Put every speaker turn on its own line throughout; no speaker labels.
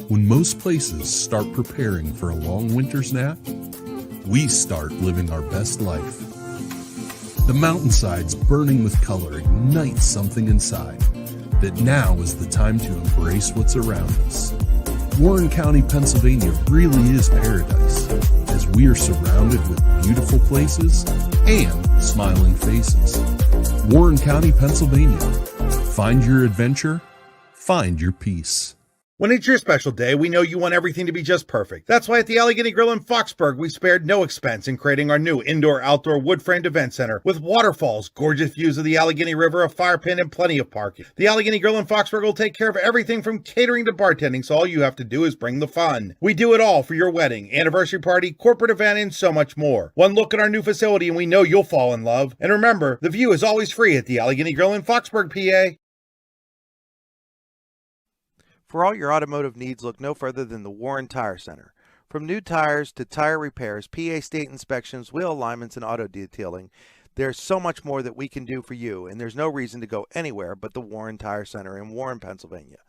When most places start preparing for a long winter's nap, we start living our best life. The mountainsides burning with color ignite something inside that now is the time to embrace what's around us. Warren County, Pennsylvania really is paradise, as we are surrounded with beautiful places and smiling faces. Warren County, Pennsylvania. Find your adventure, find your peace.
When it's your special day, we know you want everything to be just perfect. That's why at the Allegheny Grill in Foxburg, we spared no expense in creating our new indoor-outdoor wood-framed event center with waterfalls, gorgeous views of the Allegheny River, a fire pit, and plenty of parking. The Allegheny Grill in Foxburg will take care of everything from catering to bartending, so all you have to do is bring the fun. We do it all for your wedding, anniversary party, corporate event, and so much more. One look at our new facility and we know you'll fall in love. And remember, the view is always free at the Allegheny Grill in Foxburg, PA.
For all your automotive needs, look no further than the Warren Tire Center. From new tires to tire repairs, PA state inspections, wheel alignments, and auto detailing, there's so much more that we can do for you, and there's no reason to go anywhere but the Warren Tire Center in Warren, Pennsylvania.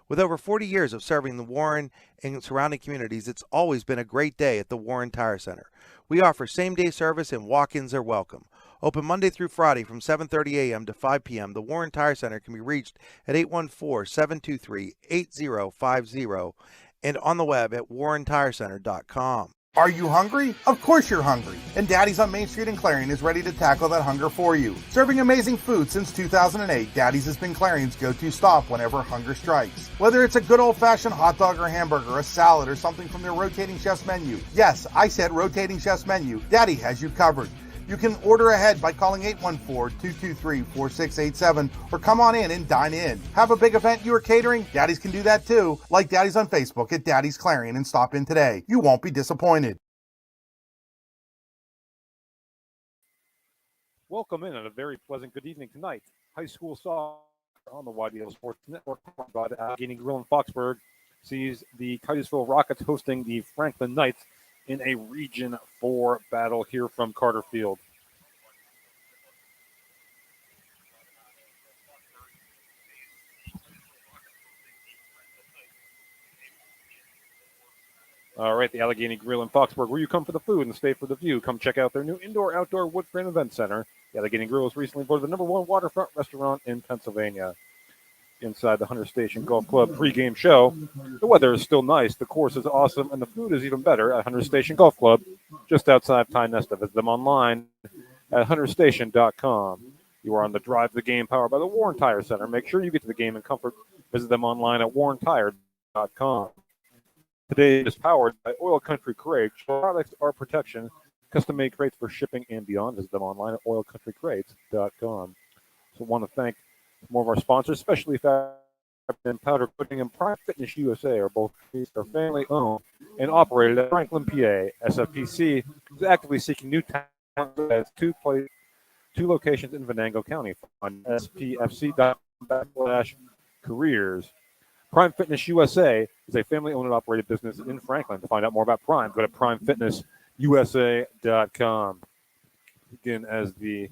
With over 40 years of serving the Warren and surrounding communities, it's always been a great day at the Warren Tire Center. We offer same-day service and walk-ins are welcome. Open Monday through Friday from 7:30 a.m. to 5 p.m., the Warren Tire Center can be reached at 814-723-8050 and on the web at warrentirecenter.com.
Are you hungry? Of course you're hungry. And Daddy's on Main Street in Clarion is ready to tackle that hunger for you. Serving amazing food since 2008, Daddy's has been Clarion's go-to stop whenever hunger strikes. Whether it's a good old-fashioned hot dog or hamburger, a salad, or something from their rotating chef's menu. Yes, I said rotating chef's menu. Daddy has you covered. You can order ahead by calling 814-223-4687 or come on in and dine in. Have a big event you are catering? Daddy's can do that too. Like Daddy's on Facebook at Daddy's Clarion and stop in today. You won't be disappointed.
Welcome in on a very pleasant good evening tonight. High school soccer on the YDL Sports Network by the Allegheny Grill in Foxburg sees the Titusville Rockets hosting the Franklin Knights in a Region 4 battle here from Carter Field. All right, the Allegheny Grill in Foxburg, where you come for the food and stay for the view. Come check out their new indoor-outdoor wood frame event center. The Allegheny Grill was recently voted the #1 waterfront restaurant in Pennsylvania. Inside the Hunter Station Golf Club pregame show. The weather is still nice, the course is awesome, and the food is even better at Hunter Station Golf Club, just outside Ty Nesta. Visit them online at hunterstation.com. You are on the drive to the game powered by the Warren Tire Center. Make sure you get to the game in comfort. Visit them online at warrentire.com. Today is powered by Oil Country Crates. Products are protection, custom-made crates for shipping and beyond. Visit them online at oilcountrycrates.com. So I want to thank more of our sponsors, especially Fab and Powder Coating and Prime Fitness USA, are both family owned and operated at Franklin, PA. SFPC is actively seeking new talent. Has two locations in Venango County on spfc.com/careers. Prime Fitness USA is a family-owned and operated business in Franklin. To find out more about Prime, go to primefitnessusa.com. Again, as the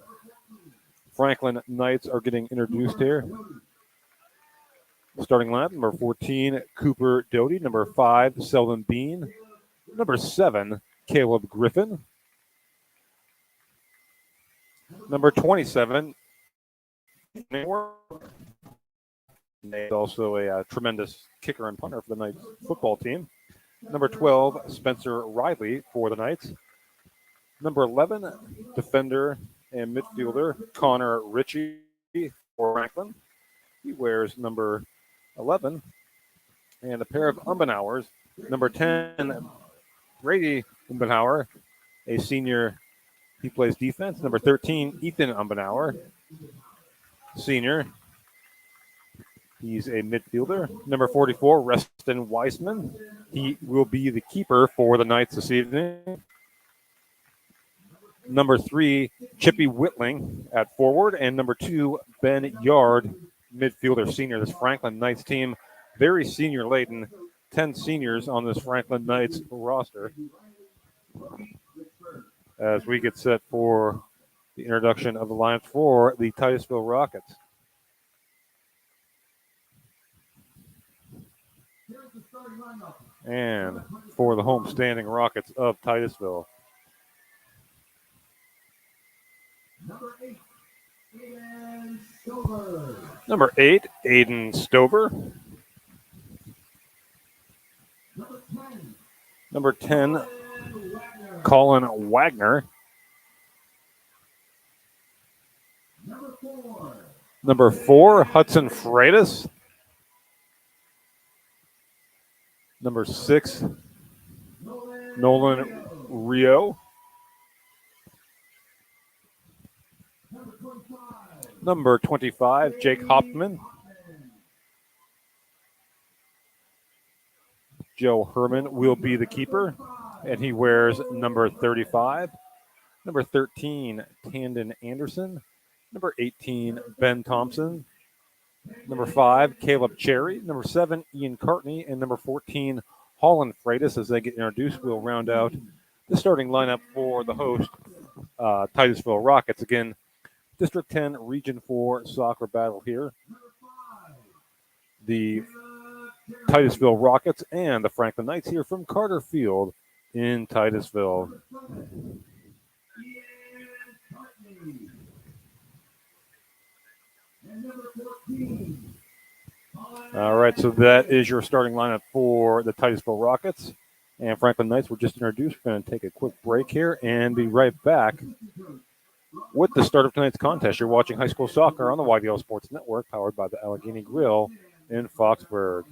Franklin Knights are getting introduced here. Starting lineup, number 14, Cooper Doty. Number 5, Selden Bean. Number 7, Caleb Griffin. Number 27, also a tremendous kicker and punter for the Knights football team. Number 12, Spencer Riley for the Knights. Number 11, defender and midfielder Connor Ritchie for Franklin. He wears number 11. And a pair of Umbenauers. Number 10, Brady Umbenauer, a senior. He plays defense. Number 13, Ethan Umbenauer, senior. He's a midfielder. Number 44, Reston Weissman. He will be the keeper for the Knights this evening. Number 3, Chippy Whitling at forward. And number 2, Ben Yard, midfielder, senior. This Franklin Knights team, very senior-laden. 10 seniors on this Franklin Knights roster. As we get set for the introduction of the lineup for the Titusville Rockets. And for the homestanding Rockets of Titusville, number 8, Aiden Stover. Number 10, Colin Wagner. Number 4, Hudson Freitas. Number 6, Nolan Rio. Number 25, Jake Hoffman. Joe Herman will be the keeper, and he wears number 35. Number 13, Tandon Anderson. Number 18, Ben Thompson. Number 5, Caleb Cherry. Number 7, Ian Cartney. And number 14, Holland Freitas. As they get introduced, we'll round out the starting lineup for the host, Titusville Rockets. Again, District 10, Region 4 soccer battle here. The Titusville Rockets and the Franklin Knights here from Carter Field in Titusville. All right, so that is your starting lineup for the Titusville Rockets and Franklin Knights. We're just introduced. We're going to take a quick break here and be right back with the start of tonight's contest. You're watching high school soccer on the YDL Sports Network, powered by the Allegheny Grill in Foxburg.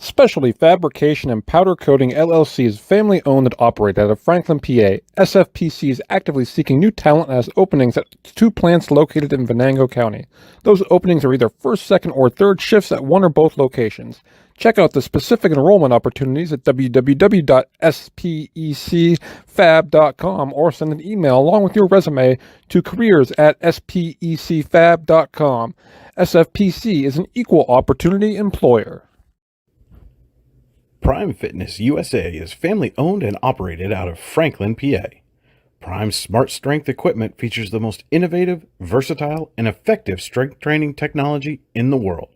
Specialty Fabrication and Powder Coating LLC is family owned and operated out of Franklin, PA. SFPC is actively seeking new talent and has openings at 2 plants located in Venango County. Those openings are either first, second, or third shifts at one or both locations. Check out the specific enrollment opportunities at www.specfab.com or send an email along with your resume to careers@specfab.com. SFPC is an equal opportunity employer.
Prime Fitness USA is family owned and operated out of Franklin, PA. Prime's Smart Strength equipment features the most innovative, versatile, and effective strength training technology in the world.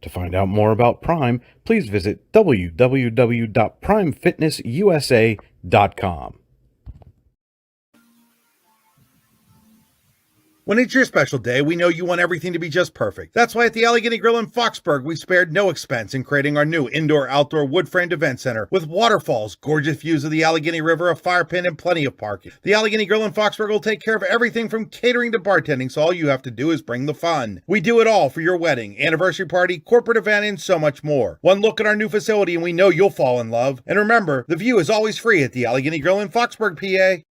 To find out more about Prime, please visit www.primefitnessusa.com.
When it's your special day, we know you want everything to be just perfect. That's why at the Allegheny Grill in Foxburg, we spared no expense in creating our new indoor-outdoor wood-framed event center with waterfalls, gorgeous views of the Allegheny River, a fire pit, and plenty of parking. The Allegheny Grill in Foxburg will take care of everything from catering to bartending, so all you have to do is bring the fun. We do it all for your wedding, anniversary party, corporate event, and so much more. One look at our new facility and we know you'll fall in love. And remember, the view is always free at the Allegheny Grill in Foxburg, PA.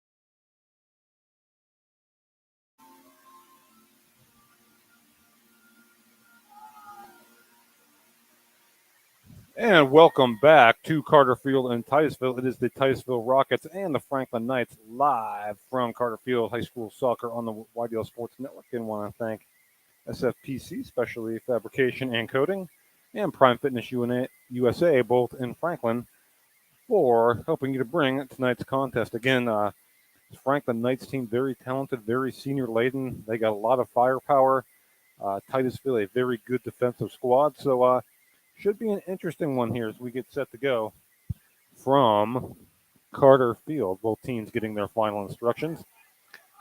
And welcome back to Carter Field and Titusville. It is the Titusville Rockets and the Franklin Knights live from Carter Field High School Soccer on the YDL Sports Network. And want to thank SFPC, Specialty Fabrication and Coating, and Prime Fitness USA, both in Franklin, for helping you to bring tonight's contest. Again, Franklin Knights team, very talented, very senior-laden. They got a lot of firepower. Titusville, a very good defensive squad. So, should be an interesting one here as we get set to go from Carter Field. Both teams getting their final instructions.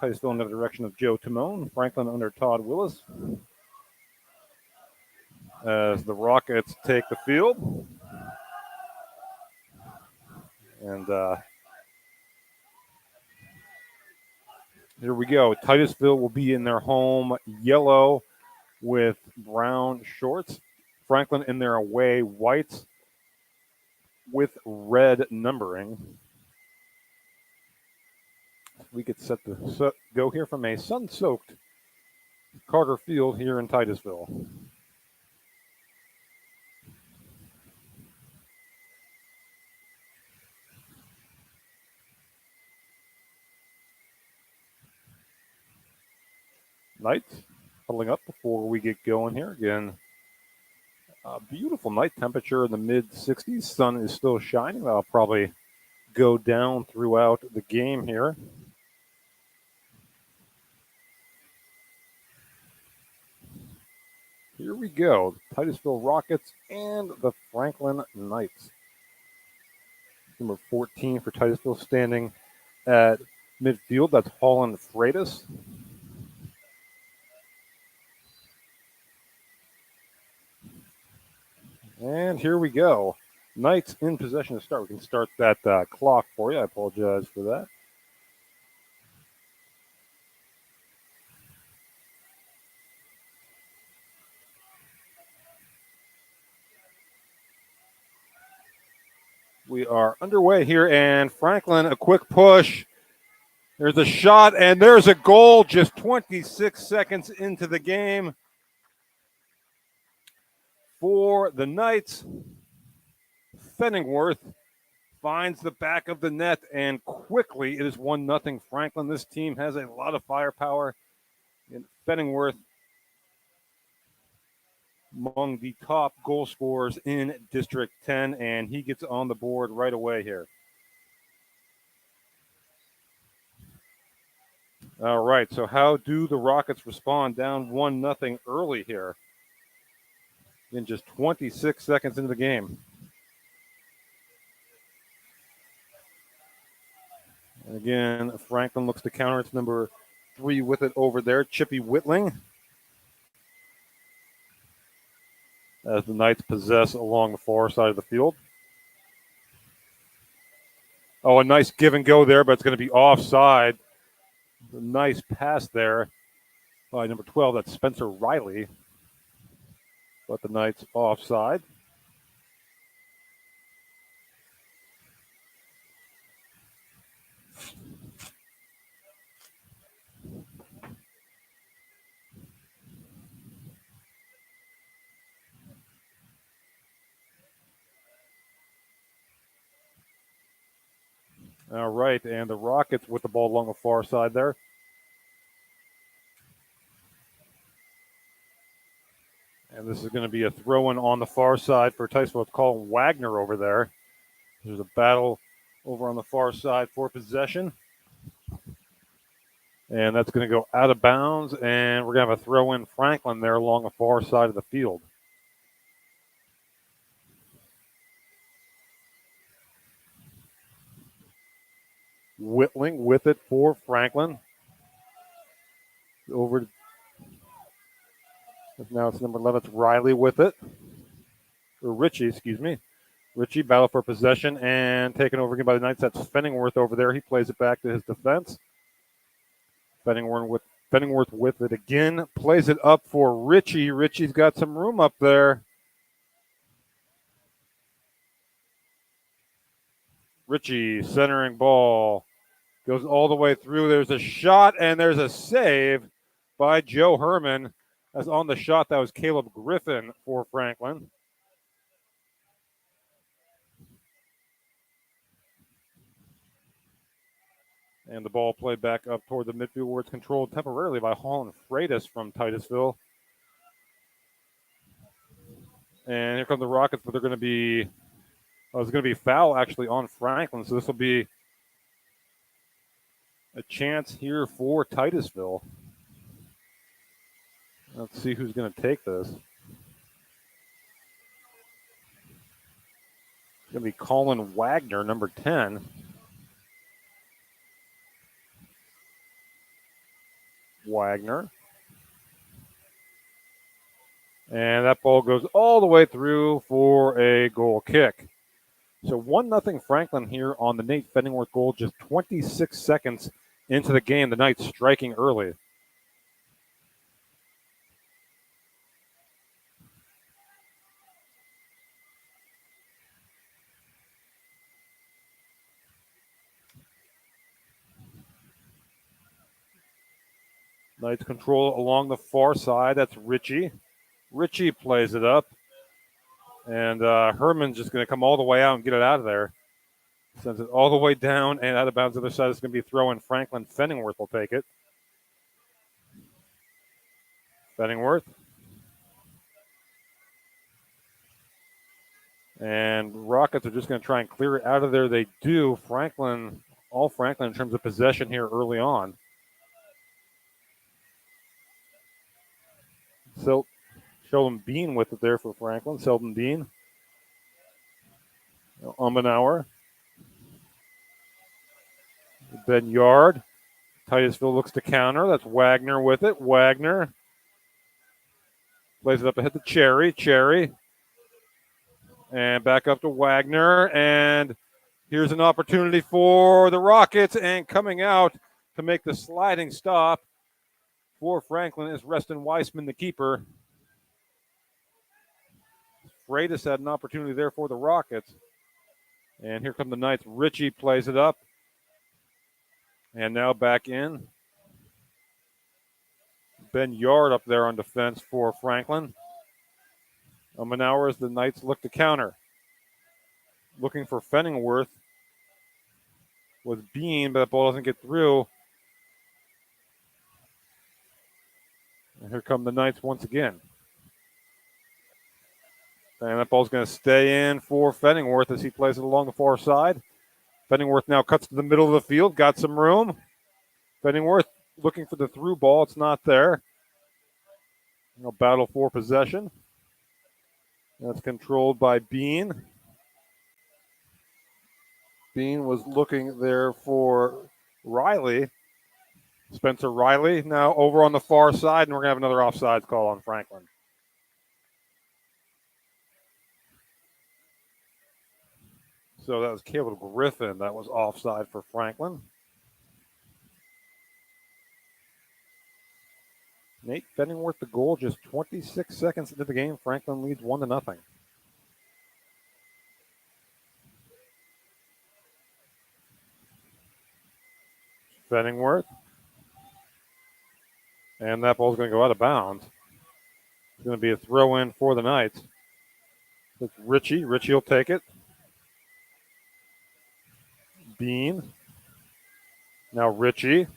Titusville under the direction of Joe Timone. Franklin under Todd Willis. As the Rockets take the field. And here we go. Titusville will be in their home yellow with brown shorts. Franklin in their away whites with red numbering. We get set to go here from a sun-soaked Carter Field here in Titusville. Knights huddling up before we get going here. Again, beautiful night temperature in the mid-60s. Sun is still shining. That'll probably go down throughout the game here. Here we go. Titusville Rockets and the Franklin Knights. Number 14 for Titusville standing at midfield. That's Holland Freitas. And here we go. Knights in possession to start. We can start that clock for you. I apologize for that. We are underway here, and Franklin, a quick push. There's a shot, and there's a goal just 26 seconds into the game for the Knights. Fenningworth finds the back of the net, and quickly it is 1-0 Franklin. This team has a lot of firepower. And Fenningworth among the top goal scorers in District 10, and he gets on the board right away here. All right, so how do the Rockets respond down 1-0 early here in just 26 seconds into the game? And again, Franklin looks to counter. It's number 3 with it over there, Chippy Whitling. As the Knights possess along the far side of the field. Oh, a nice give and go there, but it's going to be offside. A nice pass there by number 12. That's Spencer Riley. But the Knights offside. All right, and the Rockets with the ball along the far side there. And this is going to be a throw-in on the far side for Titusville. It's Colin Wagner over there. There's a battle over on the far side for possession. And that's going to go out of bounds, and we're going to have a throw-in Franklin there along the far side of the field. Whitling with it for Franklin. Over. Now it's number 11. It's Riley with it. Or Richie, excuse me. Richie, battle for possession and taken over again by the Knights. That's Fenningworth over there. He plays it back to his defense. Fenningworth with it again. Plays it up for Richie. Richie's got some room up there. Richie centering ball. Goes all the way through. There's a shot and there's a save by Joe Herman. As on the shot, that was Caleb Griffin for Franklin. And the ball played back up toward the midfield where it's controlled temporarily by Holland Freitas from Titusville. And here come the Rockets, but they're going to be, it's going to be a foul actually on Franklin. So this will be a chance here for Titusville. Let's see who's going to take this. It's going to be Colin Wagner, number 10. Wagner. And that ball goes all the way through for a goal kick. So 1-0 Franklin here on the Nate Fenningworth goal, just 26 seconds into the game. The Knights striking early. Knights control along the far side. That's Richie. Richie plays it up. And Herman's just going to come all the way out and get it out of there. Sends it all the way down and out of bounds. The other side is going to be throwing Franklin. Fenningworth will take it. Fenningworth. And Rockets are just going to try and clear it out of there. They do. Franklin in terms of possession here early on. So Sheldon Bean with it there for Franklin. Sheldon Bean. Umbenauer. Ben Yard. Titusville looks to counter. That's Wagner with it. Wagner plays it up ahead to Cherry. Cherry. And back up to Wagner. And here's an opportunity for the Rockets. And coming out to make the sliding stop for Franklin is Reston Weissman, the keeper. Freitas had an opportunity there for the Rockets. And here come the Knights. Ritchie plays it up. And now back in. Ben Yard up there on defense for Franklin. Umbenauer as the Knights look to counter. Looking for Fenningworth with Bean, but that ball doesn't get through. And here come the Knights once again. And that ball's going to stay in for Fenningworth as he plays it along the far side. Fenningworth now cuts to the middle of the field, got some room. Fenningworth looking for the through ball. It's not there. No battle for possession. That's controlled by Bean. Bean was looking there for Riley. Spencer Riley now over on the far side, and we're going to have another offsides call on Franklin. So that was Caleb Griffin that was offside for Franklin. Nate Fenningworth the goal just 26 seconds into the game. Franklin leads 1-0. Fenningworth. And that ball's going to go out of bounds. It's going to be a throw in for the Knights. It's Ritchie. Ritchie will take it. Bean. Now Ritchie.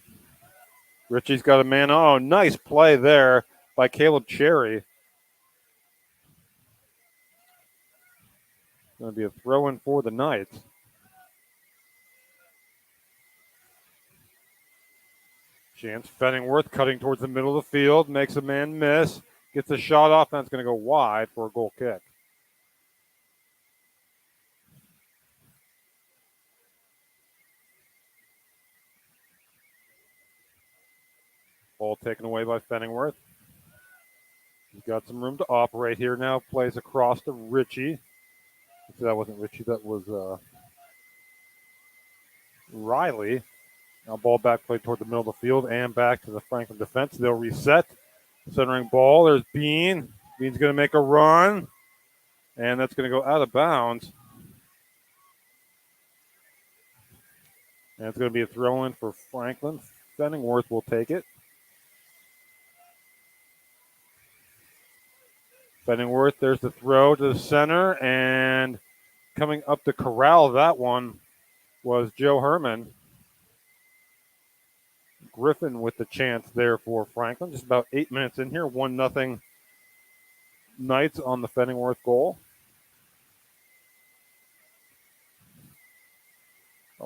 Ritchie's got a man. Oh, nice play there by Caleb Cherry. Going to be a throw in for the Knights. Chance Fenningworth cutting towards the middle of the field, makes a man miss, gets a shot off, and it's going to go wide for a goal kick. Ball taken away by Fenningworth. He's got some room to operate here now. Plays across to Ritchie. That wasn't Ritchie, that was Riley. Now ball back played toward the middle of the field and back to the Franklin defense. They'll reset. Centering ball. There's Bean. Bean's going to make a run. And that's going to go out of bounds. And it's going to be a throw-in for Franklin. Fenningworth will take it. Fenningworth, there's the throw to the center. And coming up to corral that one was Joe Herman. Griffin with the chance there for Franklin. Just about 8 minutes in here. 1-0 Knights on the Fenningworth goal.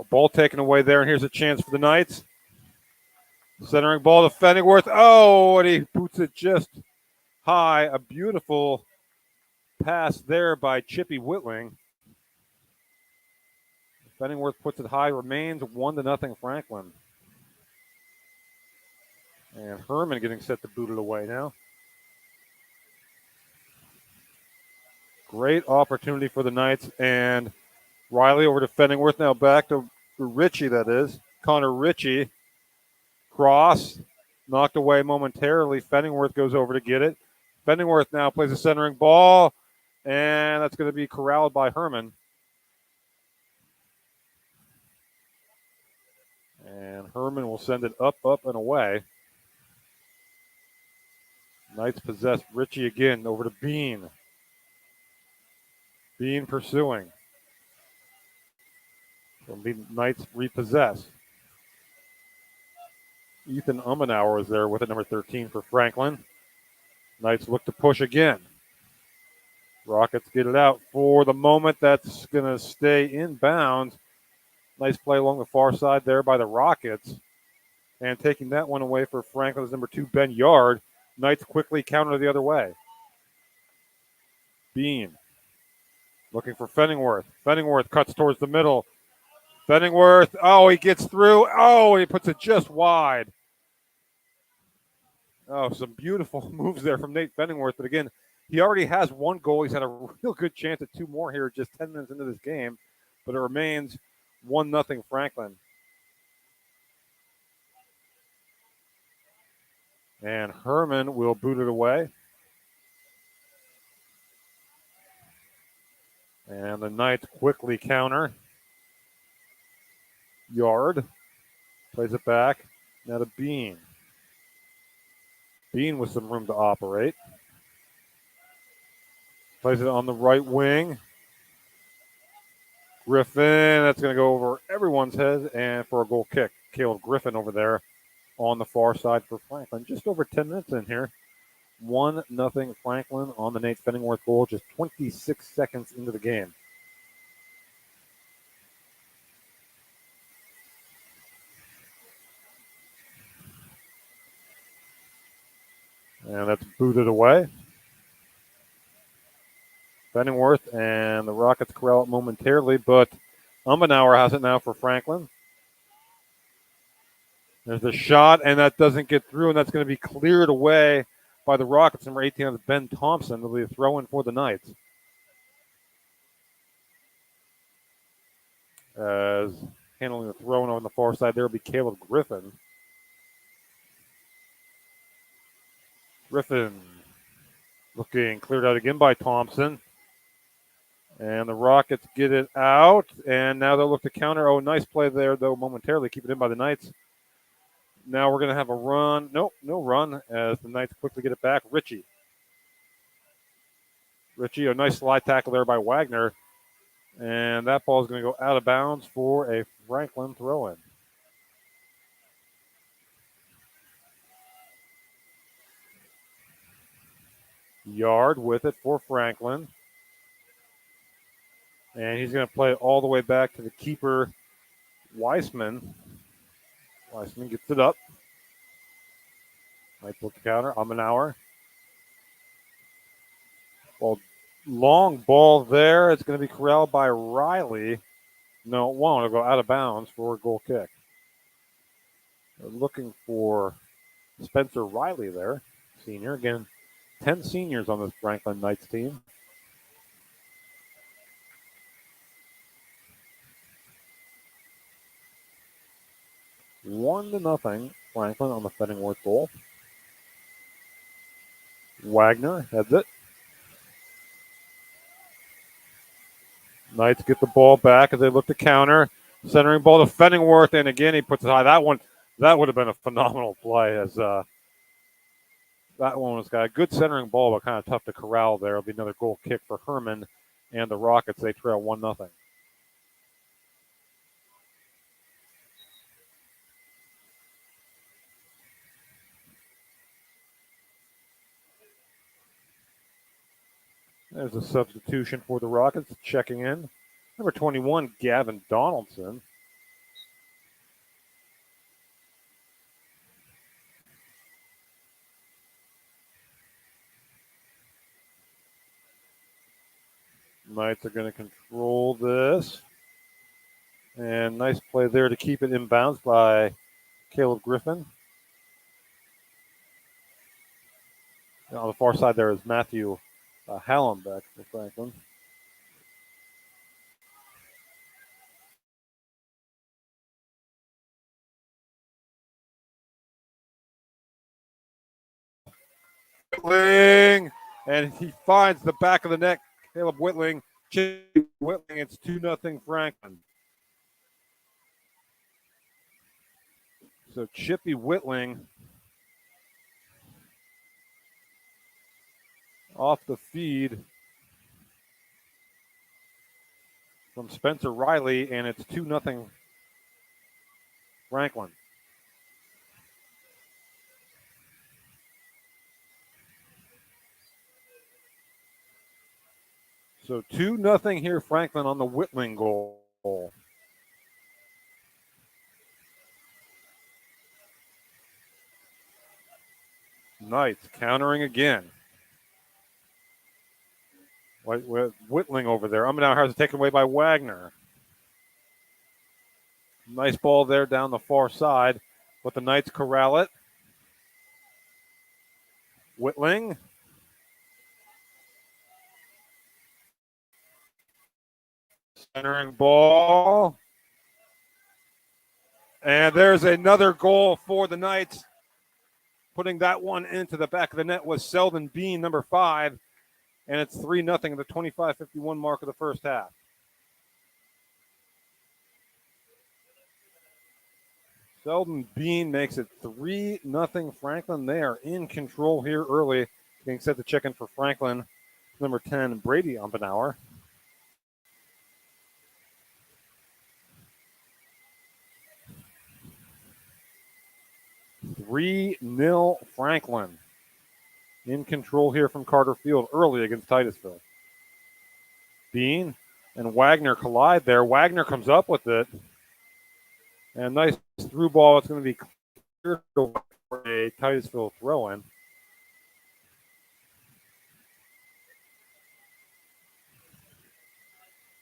Ball taken away there, and here's a chance for the Knights. Centering ball to Fenningworth. Oh, and he boots it just high. A beautiful pass there by Chippy Whitling. Fenningworth puts it high, remains 1-0 Franklin. And Herman getting set to boot it away now. Great opportunity for the Knights. And Riley over to Fenningworth. Now back to Ritchie, that is. Connor Ritchie. Cross. Knocked away momentarily. Fenningworth goes over to get it. Fenningworth now plays a centering ball. And that's going to be corralled by Herman. And Herman will send it up, and away. Knights possess Ritchie again, over to Bean. Bean pursuing. So Knights repossess. Ethan Umbenauer is there with it, number 13 for Franklin. Knights look to push again. Rockets get it out for the moment. That's going to stay in bounds. Nice play along the far side there by the Rockets. And taking that one away for Franklin is number 2, Ben Yard. Knights quickly counter the other way. Bean looking for Fenningworth. Fenningworth cuts towards the middle. Fenningworth, oh, he gets through. Oh, he puts it just wide. Oh, some beautiful moves there from Nate Fenningworth. But again, he already has one goal. He's had a real good chance at two more here just 10 minutes into this game. But it remains 1-0 Franklin. And Herman will boot it away. And the Knights quickly counter. Yard plays it back. Now to Bean. Bean with some room to operate. Plays it on the right wing. Griffin, that's going to go over everyone's head and for a goal kick. Caleb Griffin over there on the far side for Franklin. Just over 10 minutes in here. 1-0 Franklin on the Nate Fenningworth goal, just 26 seconds into the game. And that's booted away. Fenningworth and the Rockets corral it momentarily, but Umbenauer has it now for Franklin. There's a shot, and that doesn't get through, and that's going to be cleared away by the Rockets. Number 18 is Ben Thompson. It'll be a throw-in for the Knights. As handling the throw-in on the far side, there will be Caleb Griffin. Griffin looking cleared out again by Thompson. And the Rockets get it out, and now they'll look to counter. Oh, nice play there, though, momentarily. Keep it in by the Knights. Now we're going to have a run. Nope, no run as the Knights quickly get it back. Richie, a nice slide tackle there by Wagner. And that ball is going to go out of bounds for a Franklin throw-in. Yard with it for Franklin. And he's going to play it all the way back to the keeper, Weissman. Weissman gets it up. Might put the counter. Umbenauer. Well, long ball there. It's going to be corralled by Riley. No, it won't. It'll go out of bounds for a goal kick. They're looking for Spencer Riley there, senior. Again, 10 seniors on this Franklin Knights team. One to nothing, Franklin on the Fenningworth goal. Wagner heads it. Knights get the ball back as they look to counter. Centering ball to Fenningworth, and again he puts it high. That would have been a phenomenal play as that one was got a good centering ball, but kind of tough to corral there. It'll be another goal kick for Herman and the Rockets. They trail 1-0. There's a substitution for the Rockets checking in. Number 21, Gavin Donaldson. Knights are going to control this. And nice play there to keep it inbounds by Caleb Griffin. And on the far side there is Matthew Hallenbeck for Franklin. Whitling, and he finds the back of the net. Caleb Whitling, Chippy Whitling. It's 2-0 Franklin. So Chippy Whitling off the feed from Spencer Riley, and it's 2-0 Franklin. So 2-0 here, Franklin on the Whitling goal. Knights countering again. With Whitling over there. Umbenauer has it taken away by Wagner. Nice ball there down the far side, but the Knights corral it. Whitling. Centering ball. And there's another goal for the Knights. Putting that one into the back of the net was Selden Bean, number 5. And it's 3-0 at the 25:51 mark of the first half. Selden Bean makes it 3-0 Franklin. They are in control here early. Getting set to check in for Franklin. Number 10, Brady Umbenauer. (3-0) Franklin. In control here from Carter Field early against Titusville. Bean and Wagner collide there. Wagner comes up with it. And nice through ball. It's going to be cleared for a Titusville throw-in.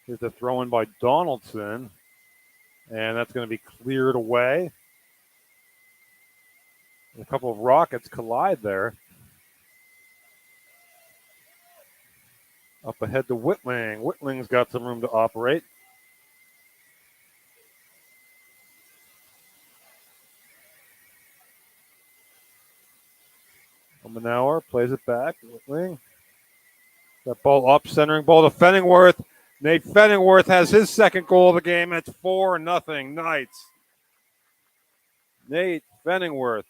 Here's the throw-in by Donaldson. And that's going to be cleared away. A couple of Rockets collide there. Up ahead to Whitling. Whitling's got some room to operate. Umbenauer plays it back. Whitling. That ball up, centering ball to Fenningworth. Nate Fenningworth has his second goal of the game. It's 4-0 Knights. Nate Fenningworth.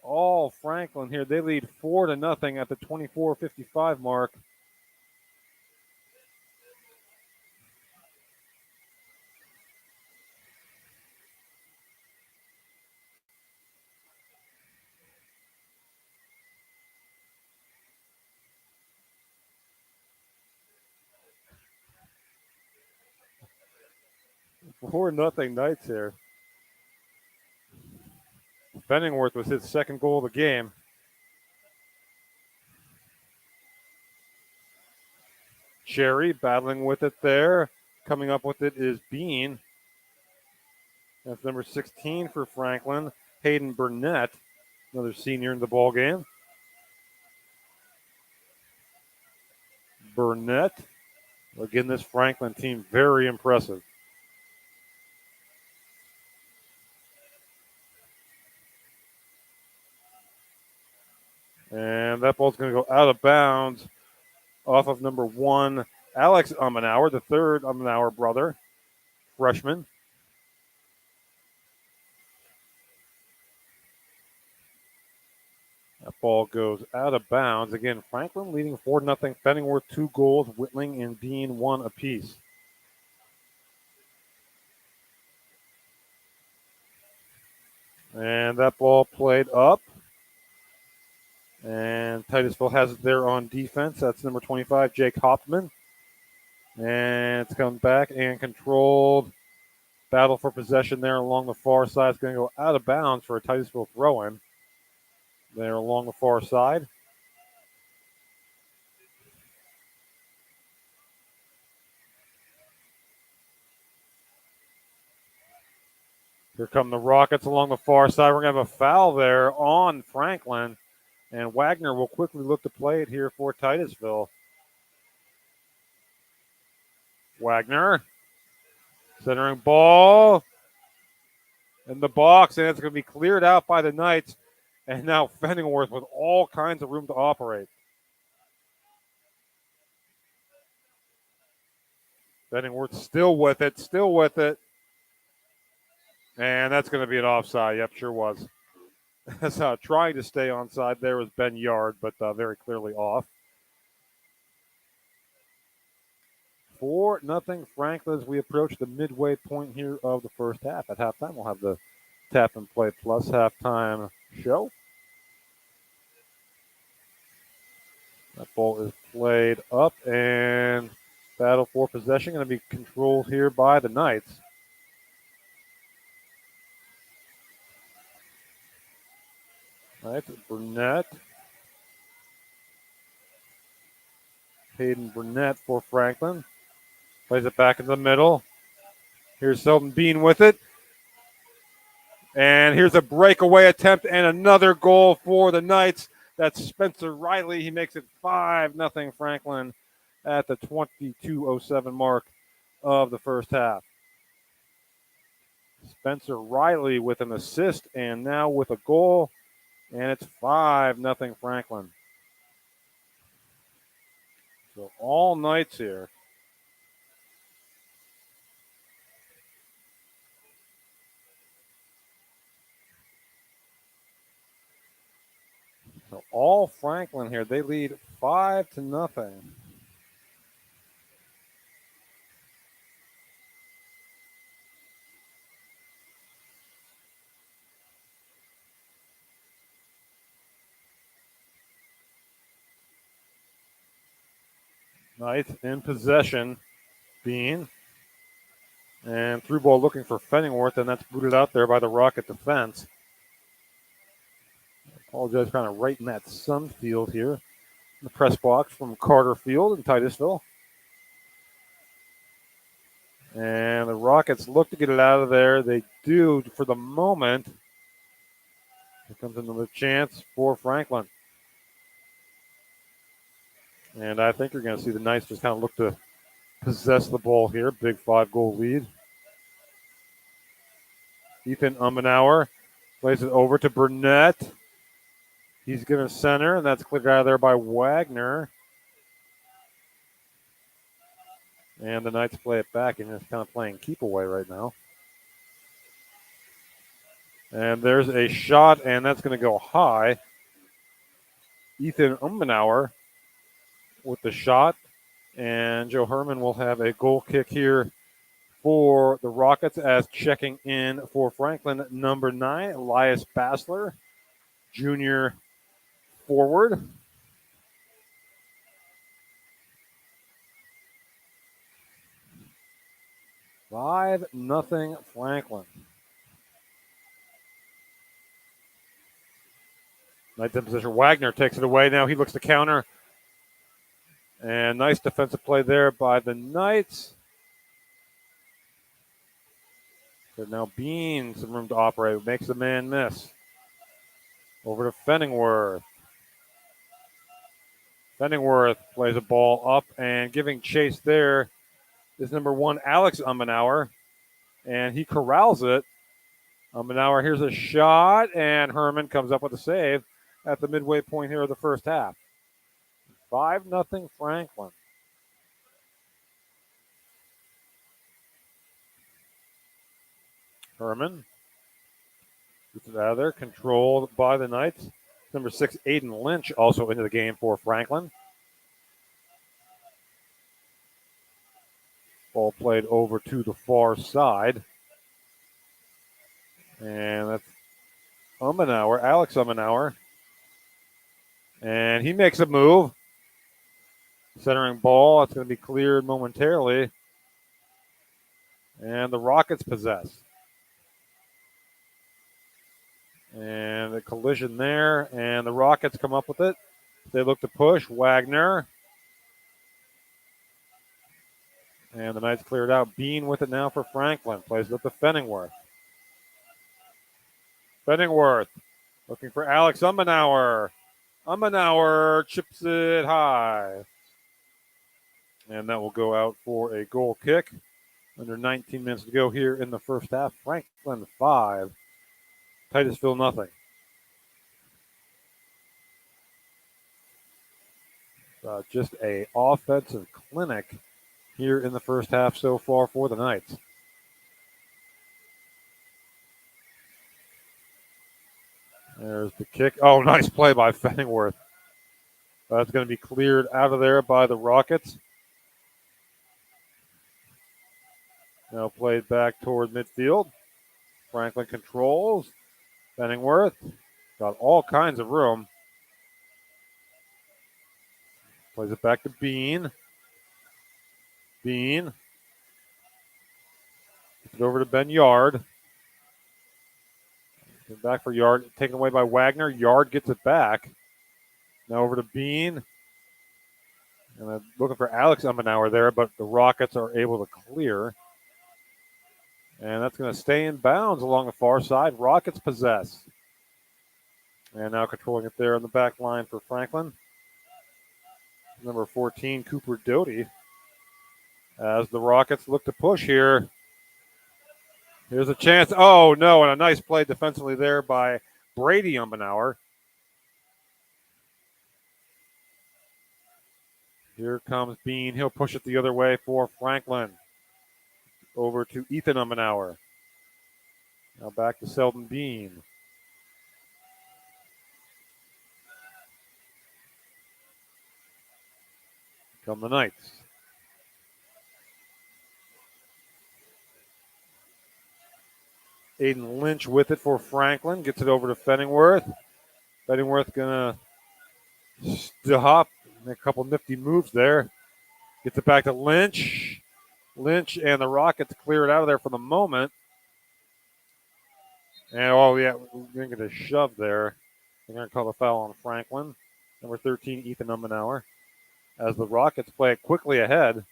All Franklin here. They lead 4-0 at the 24:55 mark. Four nothing Knights here. Fenningworth was his second goal of the game. Cherry battling with it there. Coming up with it is Bean. That's number 16 for Franklin. Hayden Burnett, another senior in the ball game. Burnett. Again, this Franklin team very impressive. And that ball's going to go out of bounds off of number 1, Alex Umbenauer, the third Umbenauer brother, freshman. That ball goes out of bounds. Again, Franklin leading 4-0. Fenningworth 2 goals. Whitling and Bean 1 apiece. And that ball played up. And Titusville has it there on defense. That's number 25, Jake Hopman. And it's come back and controlled. Battle for possession there along the far side. It's going to go out of bounds for a Titusville throw-in. There along the far side. Here come the Rockets along the far side. We're going to have a foul there on Franklin. And Wagner will quickly look to play it here for Titusville. Wagner. Centering ball in the box. And it's going to be cleared out by the Knights. And now Fenningworth with all kinds of room to operate. Fenningworth still with it. And that's going to be an offside. Yep, sure was. That's trying to stay onside there was Ben Yard, but very clearly off. 4-0 Franklin as we approach the midway point here of the first half. At halftime, we'll have the Tap and Play Plus halftime show. That ball is played up and battle for possession going to be controlled here by the Knights. Right, Burnett. Hayden Burnett for Franklin. Plays it back in the middle. Here's Selden Bean with it. And here's a breakaway attempt and another goal for the Knights. That's Spencer Riley. He makes it 5-0 Franklin at the 22:07 mark of the first half. Spencer Riley with an assist and now with a goal. And it's 5-0 Franklin. So all Knights here. So all Franklin here. They lead 5-0. Knights in possession. Bean. And through ball looking for Fenningworth, and that's booted out there by the Rocket defense. I apologize, kind of right in that sun field here. In the press box from Carter Field in Titusville. And the Rockets look to get it out of there. They do for the moment. Here comes another chance for Franklin. And I think you're going to see the Knights just kind of look to possess the ball here. Big 5-goal lead. Ethan Ummenauer plays it over to Burnett. He's going to center, and that's cleared out of there by Wagner. And the Knights play it back, and it's kind of playing keep away right now. And there's a shot, and that's going to go high. Ethan Ummenauer with the shot, and Joe Herman will have a goal kick here for the Rockets as checking in for Franklin, number 9, Elias Bassler, junior forward. Five nothing Franklin. Knights in position. Wagner takes it away. Now he looks to counter. And nice defensive play there by the Knights. So now Bean some room to operate. Makes the man miss. Over to Fenningworth. Fenningworth plays a ball up and giving chase there is number 1, Alex Ummenauer. And he corrals it. Ummenauer, here's a shot, and Herman comes up with a save at the midway point here of the first half. 5-0 Franklin. Herman gets it out of there, controlled by the Knights. Number 6, Aiden Lynch, also into the game for Franklin. Ball played over to the far side. And that's Ummenauer, Alex Ummenauer. And he makes a move. Centering ball. That's going to be cleared momentarily. And the Rockets possess. And a collision there. And the Rockets come up with it. They look to push. Wagner. And the Knights cleared out. Bean with it now for Franklin. Plays it up to Fenningworth. Fenningworth looking for Alex Ummenauer. Ummenauer chips it high. And that will go out for a goal kick. Under 19 minutes to go here in the first half. Franklin 5, Titusville nothing. Just a offensive clinic here in the first half so far for the Knights. There's the kick. Oh, nice play by Fenningworth. That's going to be cleared out of there by the Rockets. Now played back toward midfield. Franklin controls. Fenningworth got all kinds of room. Plays it back to Bean. Bean. Gets it over to Ben Yard. Back for Yard, taken away by Wagner. Yard gets it back. Now over to Bean. And looking for Alex Ummenauer there, but the Rockets are able to clear. And that's going to stay in bounds along the far side. Rockets possess. And now controlling it there on the back line for Franklin. Number 14, Cooper Doty. As the Rockets look to push here. Here's a chance. Oh, no, and a nice play defensively there by Brady Ummenauer. Here comes Bean. He'll push it the other way for Franklin. Over to Ethan Ummenauer. Now back to Selden Bean. Come the Knights. Aiden Lynch with it for Franklin. Gets it over to Fenningworth. Fenningworth going to stop. Make a couple nifty moves there. Gets it back to Lynch. Lynch and the Rockets clear it out of there for the moment. And, oh, yeah, we're going to get a shove there. They're going to call the foul on Franklin. Number 13, Ethan Ummenauer. As the Rockets play it quickly ahead.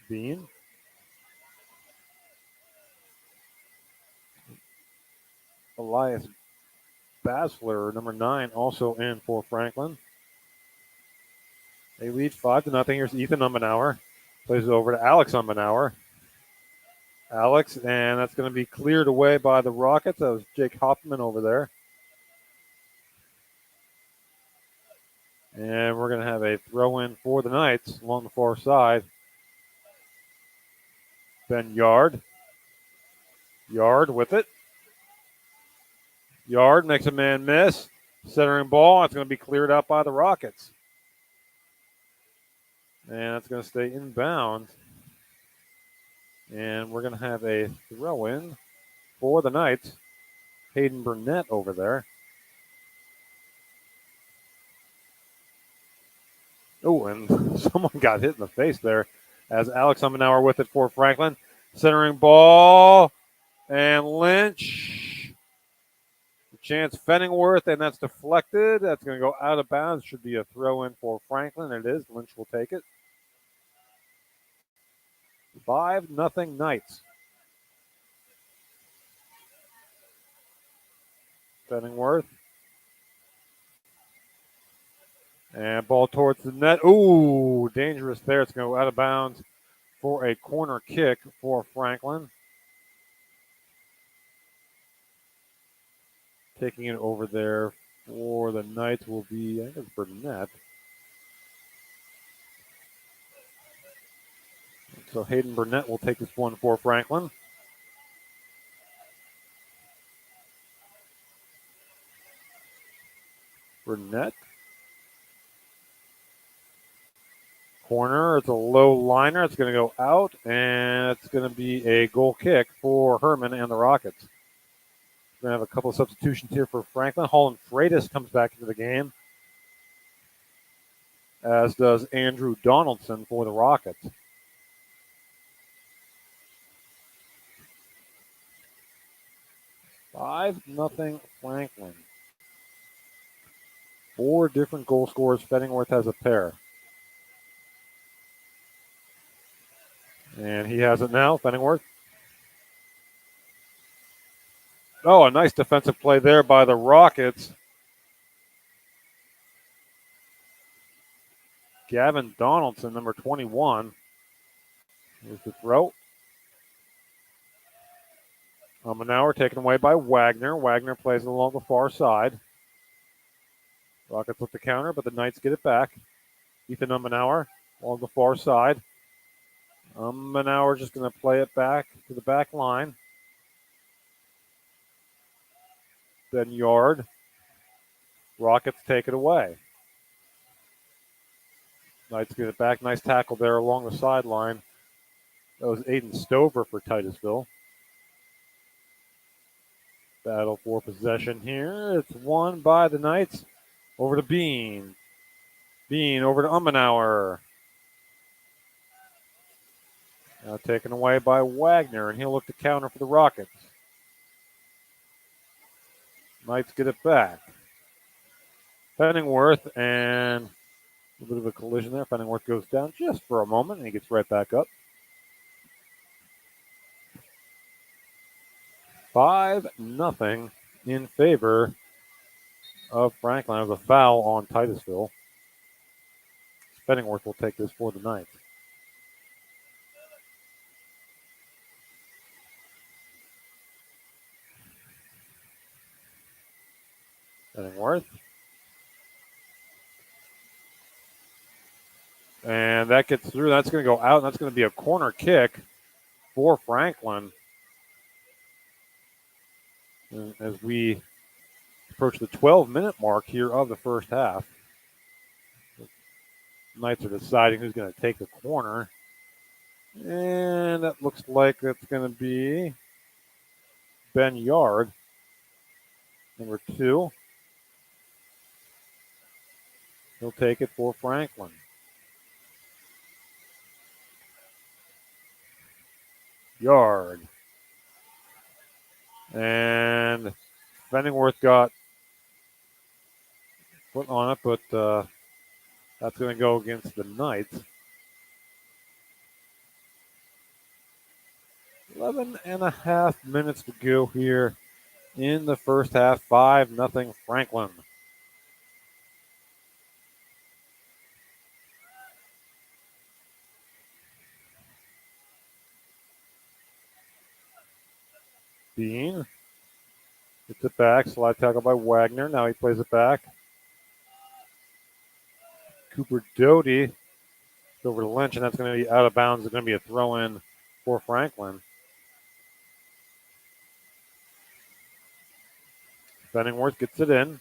Bean. Elias Basler, number 9, also in for Franklin. They lead 5-0. Here's Ethan Ummenauer. Plays it over to Alex Ummenauer. Alex, and that's going to be cleared away by the Rockets. That was Jake Hoffman over there. And we're going to have a throw-in for the Knights along the far side. Ben Yard. Yard with it. Yard makes a man miss. Centering ball. It's going to be cleared out by the Rockets. And it's going to stay inbound. And we're going to have a throw-in for the Knights. Hayden Burnett over there. Oh, and someone got hit in the face there as Alex Ummenauer with it for Franklin. Centering ball. And Lynch. Chance Fenningworth, and that's deflected. That's going to go out of bounds. Should be a throw-in for Franklin. It is. Lynch will take it. 5-0 Knights. Fenningworth. And ball towards the net. Ooh, dangerous there. It's going to go out of bounds for a corner kick for Franklin. Taking it over there for the Knights will be, I think it's Burnett. So Hayden Burnett will take this one for Franklin. Burnett. Corner, it's a low liner. It's going to go out, and it's going to be a goal kick for Herman and the Rockets. We're going to have a couple of substitutions here for Franklin. Holland Freitas comes back into the game, as does Andrew Donaldson for the Rockets. $5-0 Franklin. 4 different goal scorers. Fenningworth has a pair. And he has it now, Fenningworth. Oh, a nice defensive play there by the Rockets. Gavin Donaldson, number 21. Here's the throw. Ummenauer taken away by Wagner. Wagner plays it along the far side. Rockets with the counter, but the Knights get it back. Ethan Ummenauer along the far side. Ummenauer just going to play it back to the back line. Then Yard. Rockets take it away. Knights get it back. Nice tackle there along the sideline. That was Aiden Stover for Titusville. Battle for possession here. It's won by the Knights. Over to Bean. Bean over to Ummenauer. Now taken away by Wagner, and he'll look to counter for the Rockets. Knights get it back. Penningworth, and a little bit of a collision there. Penningworth goes down just for a moment, and he gets right back up. 5-0 in favor of Franklin. It was a foul on Titusville. Penningworth will take this for the Knights. Penningworth. And that gets through. That's going to go out, and that's going to be a corner kick for Franklin. And as we approach the 12-minute mark here of the first half, the Knights are deciding who's going to take the corner. And that looks like it's going to be Ben Yard, number 2. He'll take it for Franklin. Yard. And Penningworth got foot on it, but that's going to go against the Knights. 11.5 minutes to go here in the first half. 5-0 Franklin. Bean gets it back. Slide tackle by Wagner. Now he plays it back. Cooper Doty over to Lynch, and that's going to be out of bounds. It's going to be a throw-in for Franklin. Penningworth gets it in.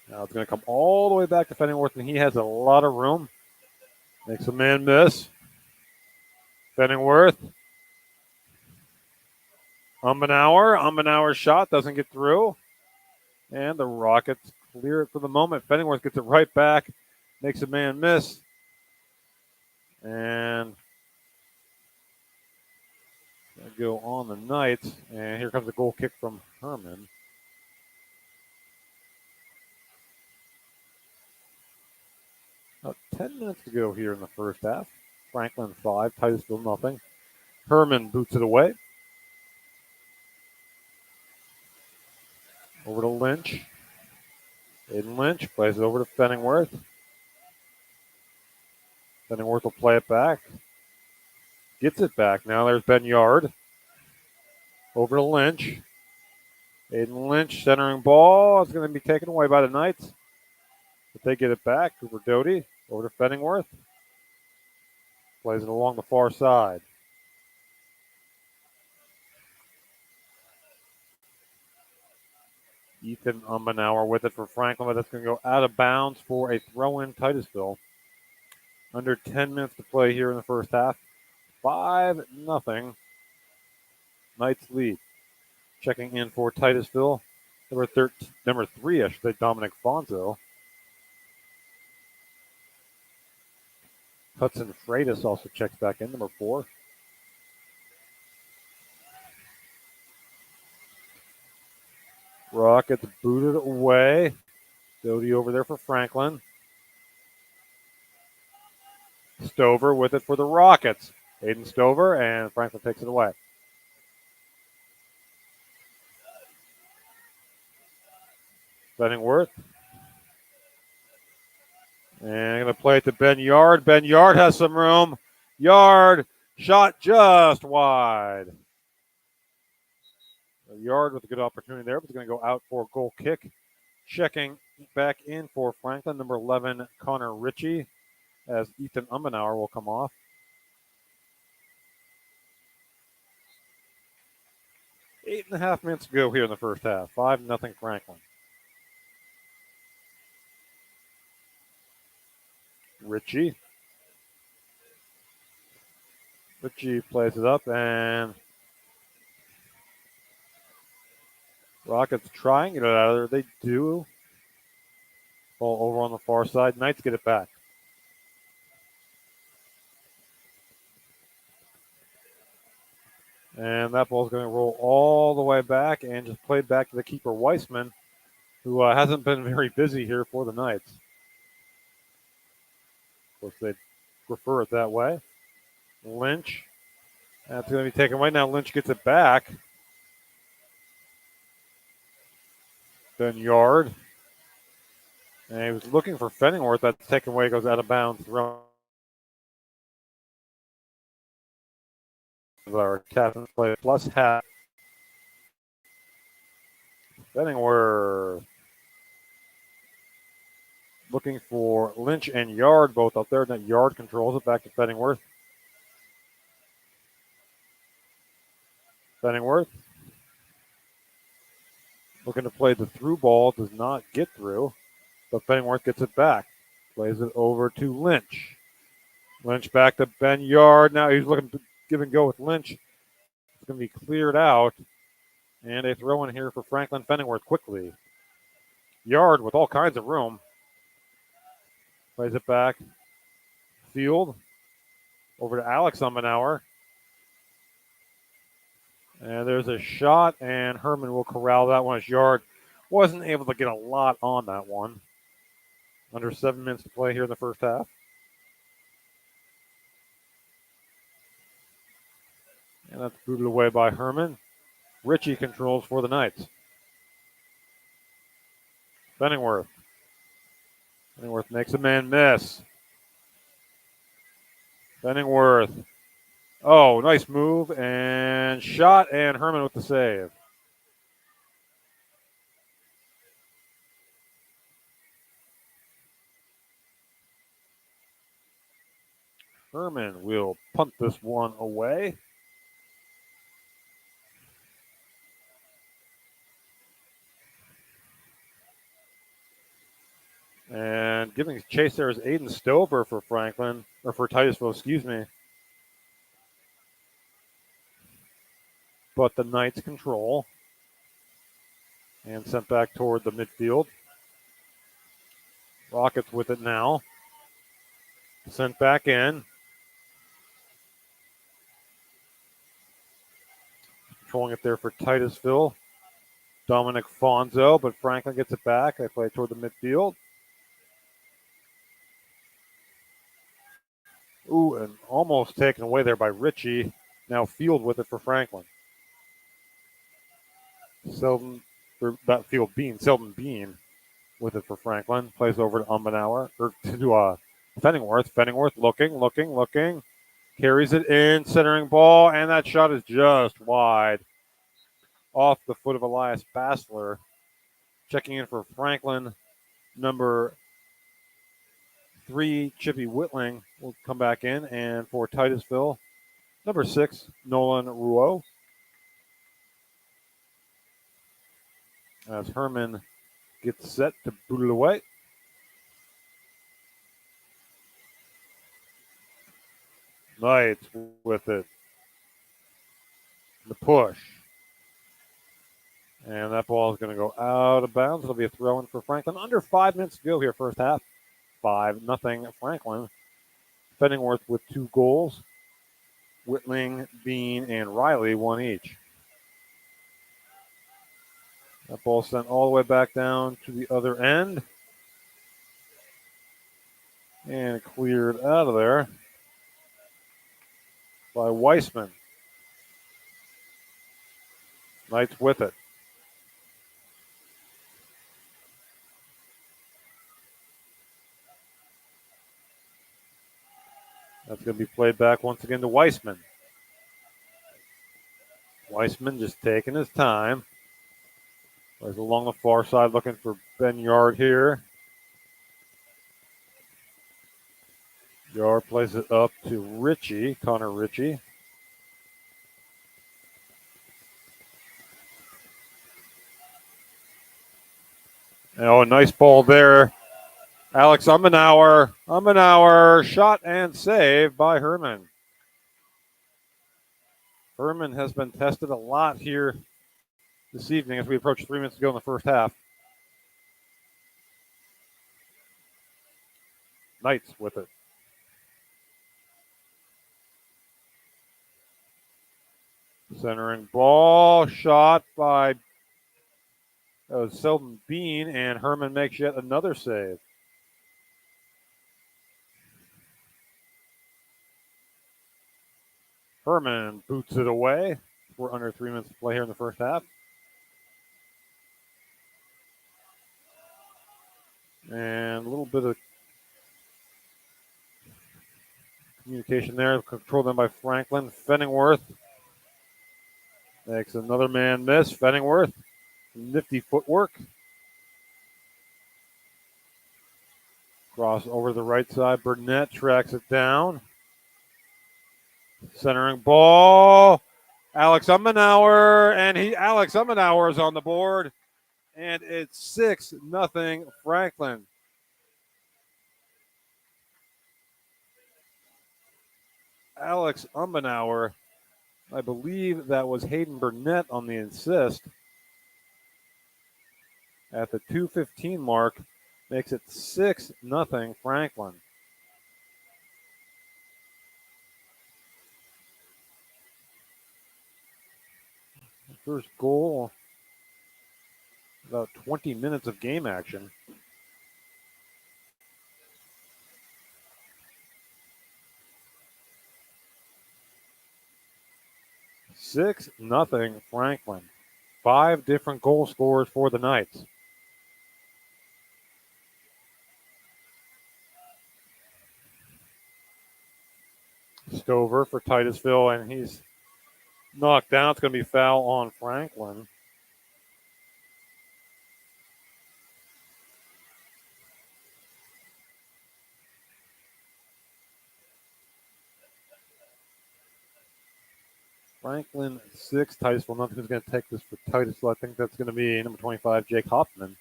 Now it's going to come all the way back to Penningworth, and he has a lot of room. Makes a man miss. Penningworth. Umbenauer's shot doesn't get through. And the Rockets clear it for the moment. Penningworth gets it right back. Makes a man miss. And going to go on the Knights. And here comes a goal kick from Herman. About 10 minutes to go here in the first half. Franklin 5, Titusville 0. Herman boots it away. Over to Lynch. Aiden Lynch plays it over to Penningworth. Penningworth will play it back. Gets it back. Now there's Ben Yard. Over to Lynch. Aiden Lynch centering ball. It's going to be taken away by the Knights. But they get it back. Cooper Doty over to Penningworth. Plays it along the far side. Ethan Umbenauer with it for Franklin, but that's going to go out of bounds for a throw-in Titusville. Under 10 minutes to play here in the first half. 5-0. Knights lead. Checking in for Titusville. Number 3, I should say, Dominic Fonzo. Hudson Freitas also checks back in, number 4. Rockets booted away. Doty over there for Franklin. Stover with it for the Rockets. Aiden Stover, and Franklin takes it away. Penningworth. And going to play it to Ben Yard. Ben Yard has some room. Yard shot just wide. Yard with a good opportunity there, but it's going to go out for a goal kick. Checking back in for Franklin, number 11, Connor Ritchie, as Ethan Umbenauer will come off. Eight and a half minutes to go here in the first half. 5-0 Franklin. Ritchie plays it up, and Rockets trying to get it out of there. They do. Ball over on the far side. Knights get it back. And that ball's going to roll all the way back and just play back to the keeper, Weissman, who hasn't been very busy here for the Knights. Of course, they prefer it that way. Lynch. That's going to be taken away. Now Lynch gets it back. Then Yard. And he was looking for Fenningworth. That's taken away, goes out of bounds. Our captain's play plus half. Fenningworth. Looking for Lynch and Yard both up there. And that Yard controls it back to Fenningworth. Fenningworth. Looking to play the through ball. Does not get through. But Fenningworth gets it back. Plays it over to Lynch. Lynch back to Ben Yard. Now he's looking to give and go with Lynch. It's going to be cleared out. And a throw in here for Franklin Fenningworth quickly. Yard with all kinds of room. Plays it back. Field. Over to Alex Umbenauer. And there's a shot, and Herman will corral that one as Yard wasn't able to get a lot on that one. Under 7 minutes to play here in the first half. And that's booted away by Herman. Ritchie controls for the Knights. Fenningworth. Fenningworth makes a man miss. Fenningworth. Oh, nice move and shot, and Herman with the save. Herman will punt this one away. And giving chase there is Aiden Stover for Franklin, or for Titusville, excuse me. But the Knights control. And sent back toward the midfield. Rockets with it now. Sent back in. Controlling it there for Titusville. Dominic Fonzo, but Franklin gets it back. They play toward the midfield. Ooh, and almost taken away there by Ritchie. Now Field with it for Franklin. Selden Bean with it for Franklin. Plays over to Umbenauer, or to Fenningworth. Fenningworth looking. Carries it in, centering ball, and that shot is just wide. Off the foot of Elias Bassler. Checking in for Franklin, number 3, Chippy Whitling will come back in. And for Titusville, number 6, Nolan Rouault. As Herman gets set to boot it away. Knights with it. The push. And that ball is going to go out of bounds. It'll be a throw-in for Franklin. Under 5 minutes to go here, first half. 5-0 Franklin. Fenningworth with 2 goals. Whitling, Bean, and Riley, 1 each. That ball sent all the way back down to the other end. And cleared out of there by Weissman. Knights with it. That's going to be played back once again to Weissman. Weissman just taking his time. Plays along the far side looking for Ben Yard here. Yard plays it up to Ritchie, Connor Ritchie. Oh, a nice ball there. Alex Umbenauer, shot and save by Herman. Herman has been tested a lot here this evening as we approach 3 minutes to go in the first half. Knights with it. Centering ball, shot by Selden Bean, and Herman makes yet another save. Herman boots it away. We're under 3 minutes to play here in the first half. And a little bit of communication there, controlled then by Franklin. Fenningworth makes another man miss. Fenningworth, nifty footwork. Cross over to the right side. Burnett tracks it down. Centering ball. Alex Ummenauer, and Alex Ummenauer is on the board, and it's 6-0 Franklin. Alex Ummenauer, I believe that was Hayden Burnett on the assist. At the 2:15 mark, makes it 6-0 Franklin. First goal, about 20 minutes of game action. Six nothing Franklin. 5 different goal scorers for the Knights. Stover for Titusville, and he's knocked down. It's going to be foul on Franklin. Franklin 6, Titusville nothing. Who's going to take this for Titusville? I think that's going to be number 25, Jake Hoffman.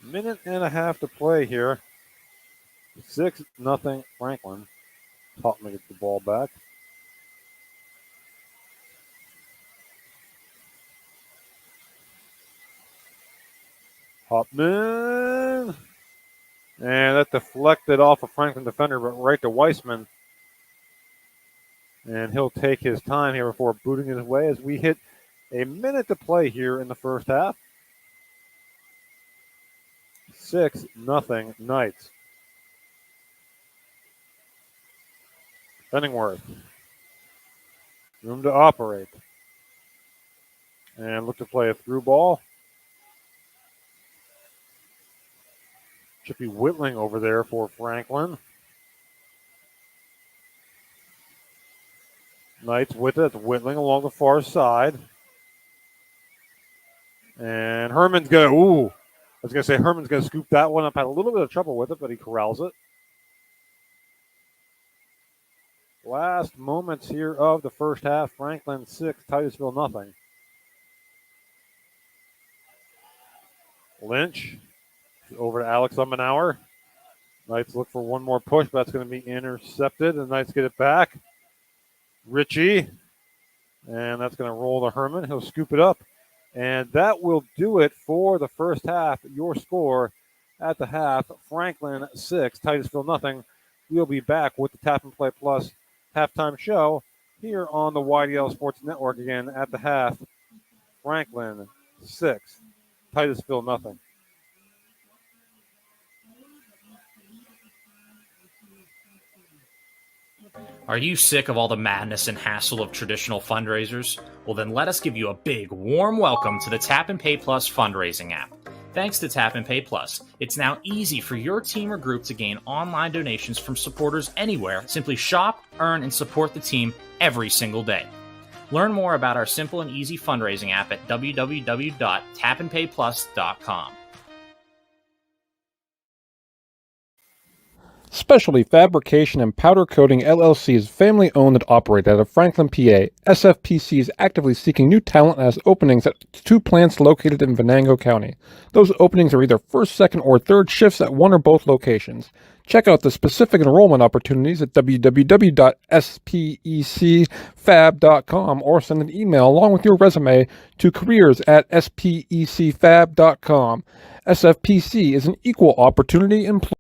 Minute and a half to play here. 6-0 Franklin. Hoffman gets the ball back. Hoffman. And that deflected off a Franklin defender, but right to Weissman. And he'll take his time here before booting it away as we hit a minute to play here in the first half. 6-0 Knights. Fenningworth. Room to operate. And look to play a through ball. Chippy Whitling over there for Franklin. Knights with it. Whitling along the far side. And Herman's going to, Herman's going to scoop that one up. Had a little bit of trouble with it, but he corrals it. Last moments here of the first half. Franklin 6, Titusville nothing. Lynch over to Alex Ummenauer. Knights look for one more push, but that's going to be intercepted. The Knights get it back. Ritchie. And that's going to roll to Herman. He'll scoop it up. And that will do it for the first half. Your score at the half, Franklin 6, Titusville nothing. We'll be back with the Tap and Play Plus halftime show here on the YDL Sports Network again at the half. Franklin 6, Titusville nothing.
Are you sick of all the madness and hassle of traditional fundraisers? Well, then let us give you a big, warm welcome to the Tap and Pay Plus fundraising app. Thanks to Tap and Pay Plus, it's now easy for your team or group to gain online donations from supporters anywhere. Simply shop, earn, and support the team every single day. Learn more about our simple and easy fundraising app at www.tapandpayplus.com.
Specialty Fabrication and Powder Coating LLC is family owned and operated out of Franklin, PA. SFPC is actively seeking new talent and has openings at 2 plants located in Venango County. Those openings are either first, second, or third shifts at one or both locations. Check out the specific enrollment opportunities at www.specfab.com or send an email along with your resume to careers@specfab.com. SFPC is an equal opportunity employer.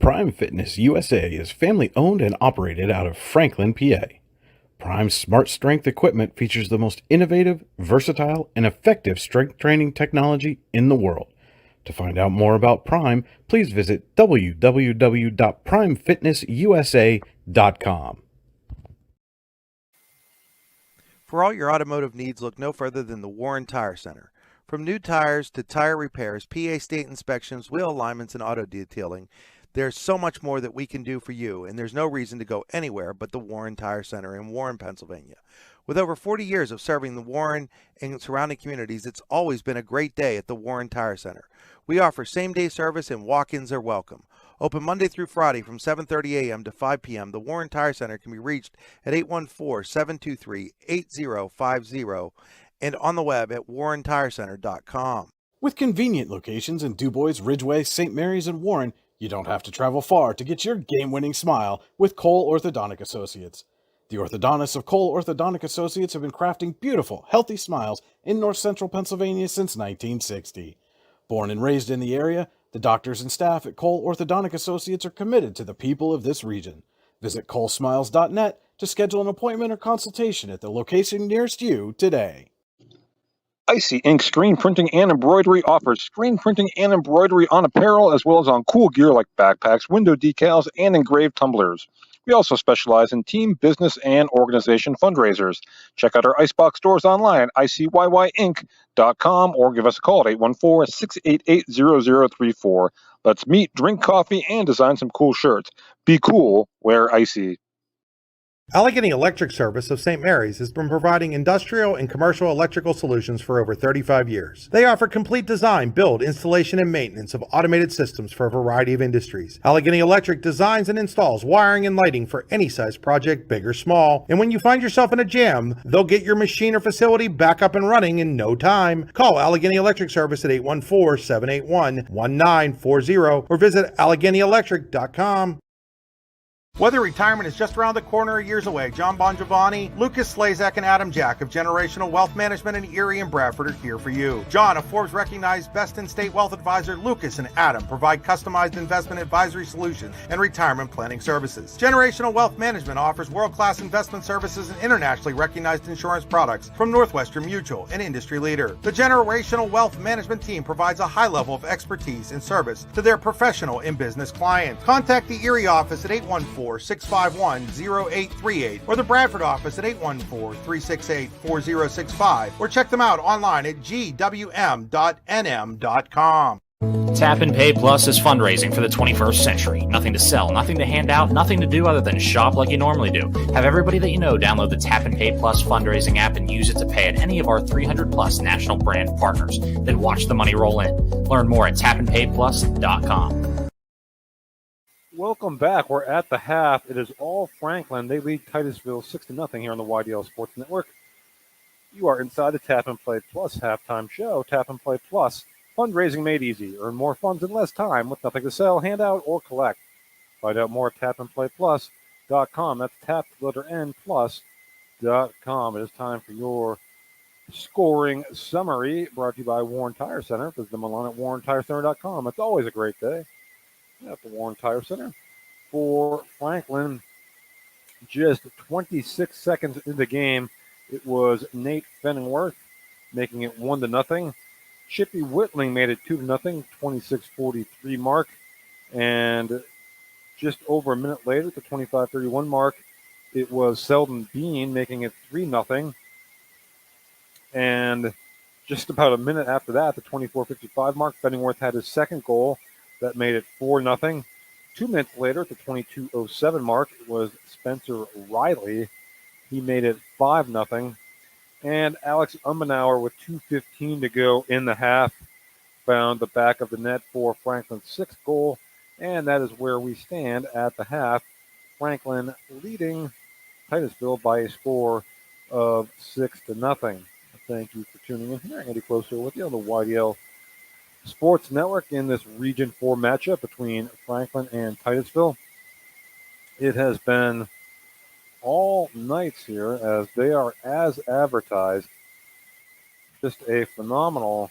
Prime Fitness USA is family owned and operated out of Franklin, PA. Prime's Smart Strength equipment features the most innovative, versatile, and effective strength training technology in the world. To find out more about Prime, please visit www.primefitnessusa.com.
For all your automotive needs, look no further than the Warren Tire Center. From new tires to tire repairs, PA state inspections, wheel alignments, and auto detailing, there's so much more that we can do for you, and there's no reason to go anywhere but the Warren Tire Center in Warren, Pennsylvania. With over 40 years of serving the Warren and surrounding communities, it's always been a great day at the Warren Tire Center. We offer same-day service and walk-ins are welcome. Open Monday through Friday from 7:30 a.m. to 5 p.m., the Warren Tire Center can be reached at 814-723-8050 and on the web at warrentirecenter.com.
With convenient locations in DuBois, Ridgeway, St. Mary's, and Warren, you don't have to travel far to get your game-winning smile with Cole Orthodontic Associates. The orthodontists of Cole Orthodontic Associates have been crafting beautiful, healthy smiles in north central Pennsylvania since 1960. Born and raised in the area, the doctors and staff at Cole Orthodontic Associates are committed to the people of this region. Visit colesmiles.net to schedule an appointment or consultation at the location nearest you today.
Icy Ink Screen Printing and Embroidery offers screen printing and embroidery on apparel as well as on cool gear like backpacks, window decals, and engraved tumblers. We also specialize in team, business, and organization fundraisers. Check out our Icebox stores online at icyinc.com or give us a call at 814-688-0034. Let's meet, drink coffee, and design some cool shirts. Be cool, wear Icy.
Allegheny Electric Service of St. Mary's has been providing industrial and commercial electrical solutions for over 35 years. They offer complete design, build, installation, and maintenance of automated systems for a variety of industries. Allegheny Electric designs and installs wiring and lighting for any size project, big or small. And when you find yourself in a jam, they'll get your machine or facility back up and running in no time. Call Allegheny Electric Service at 814-781-1940 or visit AlleghenyElectric.com. Whether retirement is just around the corner or years away, John Bongiovanni, Lucas Slazak, and Adam Jack of Generational Wealth Management in Erie and Bradford are here for you. John, a Forbes-recognized best-in-state wealth advisor, Lucas and Adam provide customized investment advisory solutions and retirement planning services. Generational Wealth Management offers world-class investment services and internationally recognized insurance products from Northwestern Mutual, an industry leader. The Generational Wealth Management team provides a high level of expertise and service to their professional and business clients. Contact the Erie office at 814-651-0838 or the Bradford office at 814-368-4065 or check them out online at gwm.nm.com.
Tap and Pay Plus is fundraising for the 21st century. Nothing to sell, nothing to hand out, nothing to do other than shop like you normally do. Have everybody that you know download the Tap and Pay Plus fundraising app and use it to pay at any of our 300 plus national brand partners. Then watch the money roll in. Learn more at tapandpayplus.com.
Welcome back. We're at the half. It is all Franklin. They lead Titusville 6-0 here on the YDL Sports Network. You are inside the Tap and Play Plus halftime show. Tap and Play Plus. Fundraising made easy. Earn more funds in less time with nothing to sell, hand out, or collect. Find out more at tapandplayplus.com. That's tap, letter N, plus.com. It is time for your scoring summary brought to you by Warren Tire Center. Visit them online at warrentirecenter.com. It's always a great day at the Warren Tire Center. For Franklin, just 26 seconds into the game, it was Nate Fenningworth making it 1-0. Chippy Whitling made it 2-0, 26:43 mark. And just over a minute later, at the 25:31 mark, it was Selden Bean making it 3-0. And just about a minute after that, the 24:55 mark, Fenningworth had his second goal. That made it 4-0. 2 minutes later, at the 22:07 mark, it was Spencer Riley. He made it 5-0. And Alex Umbenauer, with 2:15 to go in the half, found the back of the net for Franklin's sixth goal. And that is where we stand at the half. Franklin leading Titusville by a score of 6-0. Thank you for tuning in here. Andy Closer with you on the YDL Sports Network in this Region 4 matchup between Franklin and Titusville. It has been all nights here as they are as advertised. Just a phenomenal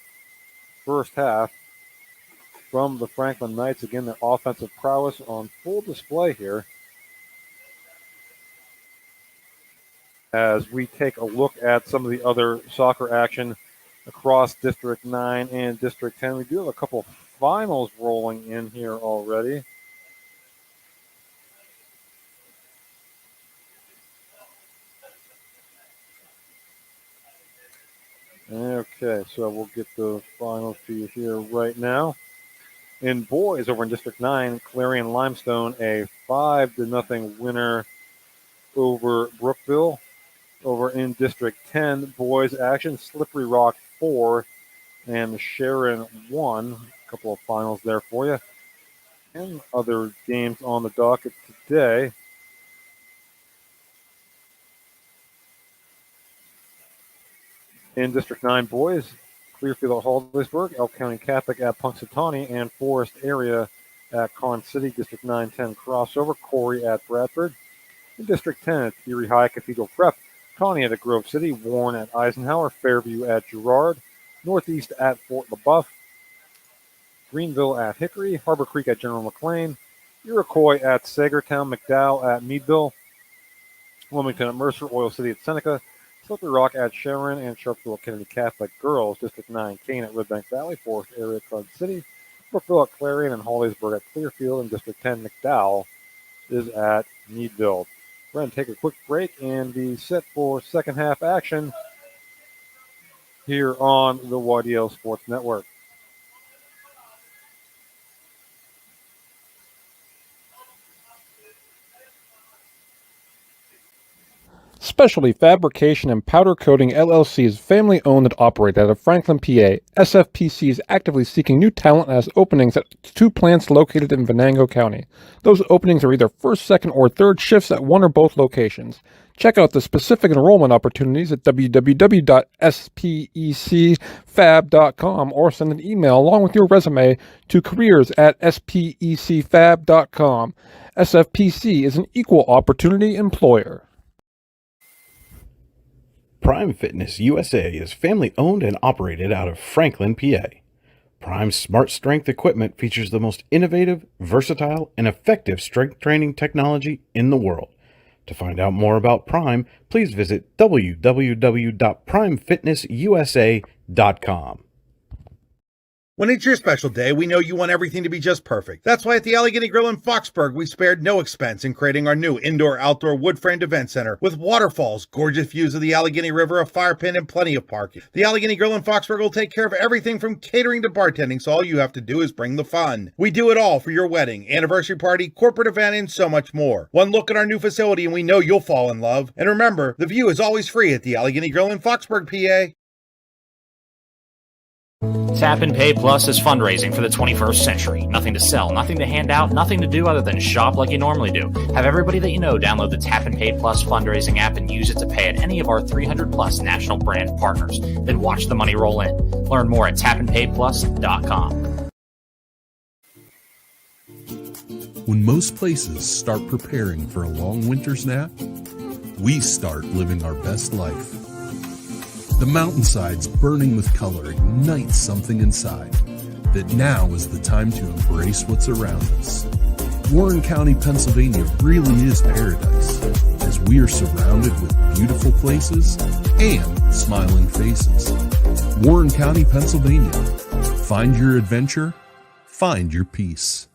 first half from the Franklin Knights. Again, their offensive prowess on full display here as we take a look at some of the other soccer action across District 9 and District 10. We do have a couple of finals rolling in here already. Okay, so we'll get the finals to you here right now. In boys over in District 9, Clarion Limestone, a 5-0 winner over Brookville. Over in District 10, boys action, Slippery Rock 4 and Sharon 1. A couple of finals there for you. And other games on the docket today. In District 9 boys, Clearfield at Hollidaysburg, Elk County Catholic at Punxsutawney, and Forest Area at Con City. District 9-10 crossover, Corey at Bradford. In District 10 at Erie High Cathedral Prep, Connie at Grove City, Warren at Eisenhower, Fairview at Girard, Northeast at Fort LaBeouf, Greenville at Hickory, Harbor Creek at General McLean, Iroquois at Sagertown, McDowell at Meadville, Wilmington at Mercer, Oil City at Seneca, Slippery Rock at Sharon, and Sharpsville at Kennedy Catholic Girls. District 9, Kane at Red Bank Valley, Forest Area at Front City, Brookville at Clarion, and Hollidaysburg at Clearfield. And District 10, McDowell is at Meadville. We're going to take a quick break and be set for second half action here on the YDL Sports Network.
Specialty Fabrication and Powder Coating LLC is family owned and operated out of Franklin, PA. SFPC is actively seeking new talent and has openings at 2 plants located in Venango County. Those openings are either first, second, or third shifts at one or both locations. Check out the specific enrollment opportunities at www.specfab.com or send an email along with your resume to careers@specfab.com. SFPC is an equal opportunity employer.
Prime Fitness USA is family owned and operated out of Franklin, PA. Prime's Smart Strength equipment features the most innovative, versatile, and effective strength training technology in the world. To find out more about Prime, please visit www.primefitnessusa.com.
When it's your special day, we know you want everything to be just perfect. That's why at the Allegheny Grill in Foxburg, we spared no expense in creating our new indoor-outdoor wood-framed event center with waterfalls, gorgeous views of the Allegheny River, a fire pit, and plenty of parking. The Allegheny Grill in Foxburg will take care of everything from catering to bartending, so all you have to do is bring the fun. We do it all for your wedding, anniversary party, corporate event, and so much more. One look at our new facility and we know you'll fall in love. And remember, the view is always free at the Allegheny Grill in Foxburg, PA.
Tap and Pay Plus is fundraising for the 21st century. Nothing to sell, nothing to hand out, nothing to do other than shop like you normally do. Have everybody that you know download the Tap and Pay Plus fundraising app and use it to pay at any of our 300 plus national brand partners. Then watch the money roll in. Learn more at tapandpayplus.com.
When most places start preparing for a long winter's nap, we start living our best life. The mountainsides burning with color ignite something inside that now is the time to embrace what's around us. Warren County, Pennsylvania really is paradise, as we are surrounded with beautiful places and smiling faces. Warren County, Pennsylvania. Find your adventure, find your peace.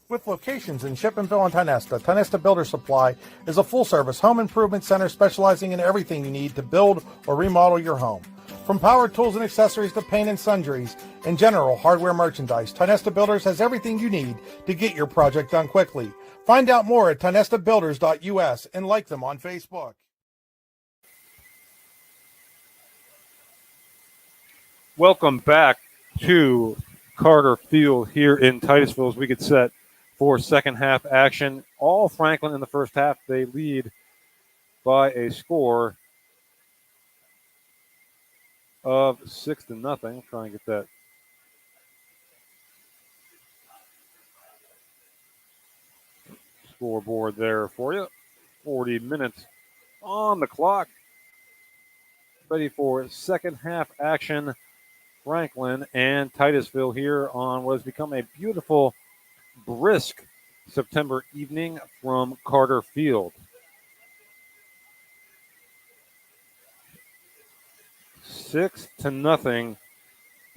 With locations in Shippenville and Tionesta, Tionesta Builder Supply is a full-service home improvement center specializing in everything you need to build or remodel your home. From power tools and accessories to paint and sundries and general hardware merchandise, Tionesta Builders has everything you need to get your project done quickly. Find out more at tionestabuilders.us and like them on Facebook.
Welcome back to Carter Field here in Titusville as we get set for second half action. All Franklin in the first half. They lead by a score of 6-0. Trying to get that scoreboard there for you. 40 minutes on the clock. Ready for second half action Franklin and Titusville here on what has become a beautiful, brisk September evening from Carter Field. 6-0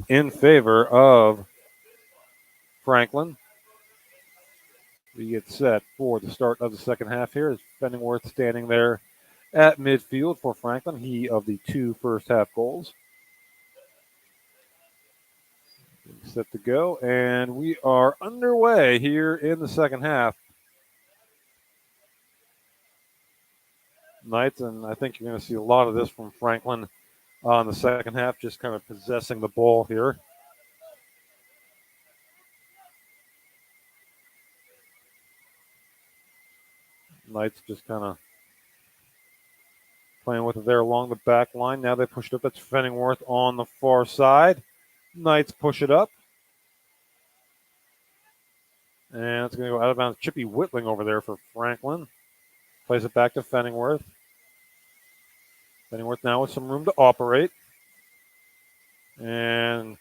in favor of Franklin. We get set for the start of the second half here as Fenningworth standing there at midfield for Franklin. He of the 2 first half goals. Set to go, and we are underway here in the second half. Knights, and I think you're going to see a lot of this from Franklin on the second half, just kind of possessing the ball here. Knights just kind of playing with it there along the back line. Now they pushed up. That's Fenningworth on the far side. Knights push it up. And it's going to go out of bounds. Chippy Whitling over there for Franklin. Plays it back to Fenningworth. Fenningworth now with some room to operate. And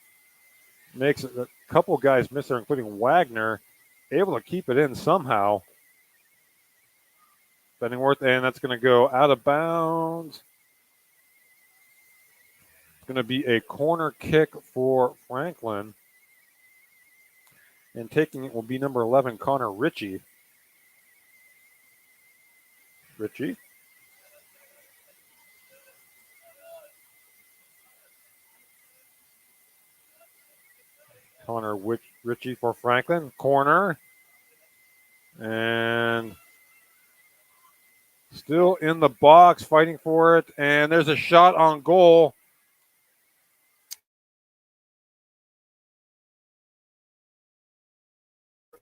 makes a couple guys miss there, including Wagner, able to keep it in somehow. Fenningworth, and that's going to go out of bounds. It's going to be a corner kick for Franklin. And taking it will be number 11, Connor Ritchie. Ritchie. Connor Ritchie for Franklin. Corner. And still in the box, fighting for it. And there's a shot on goal.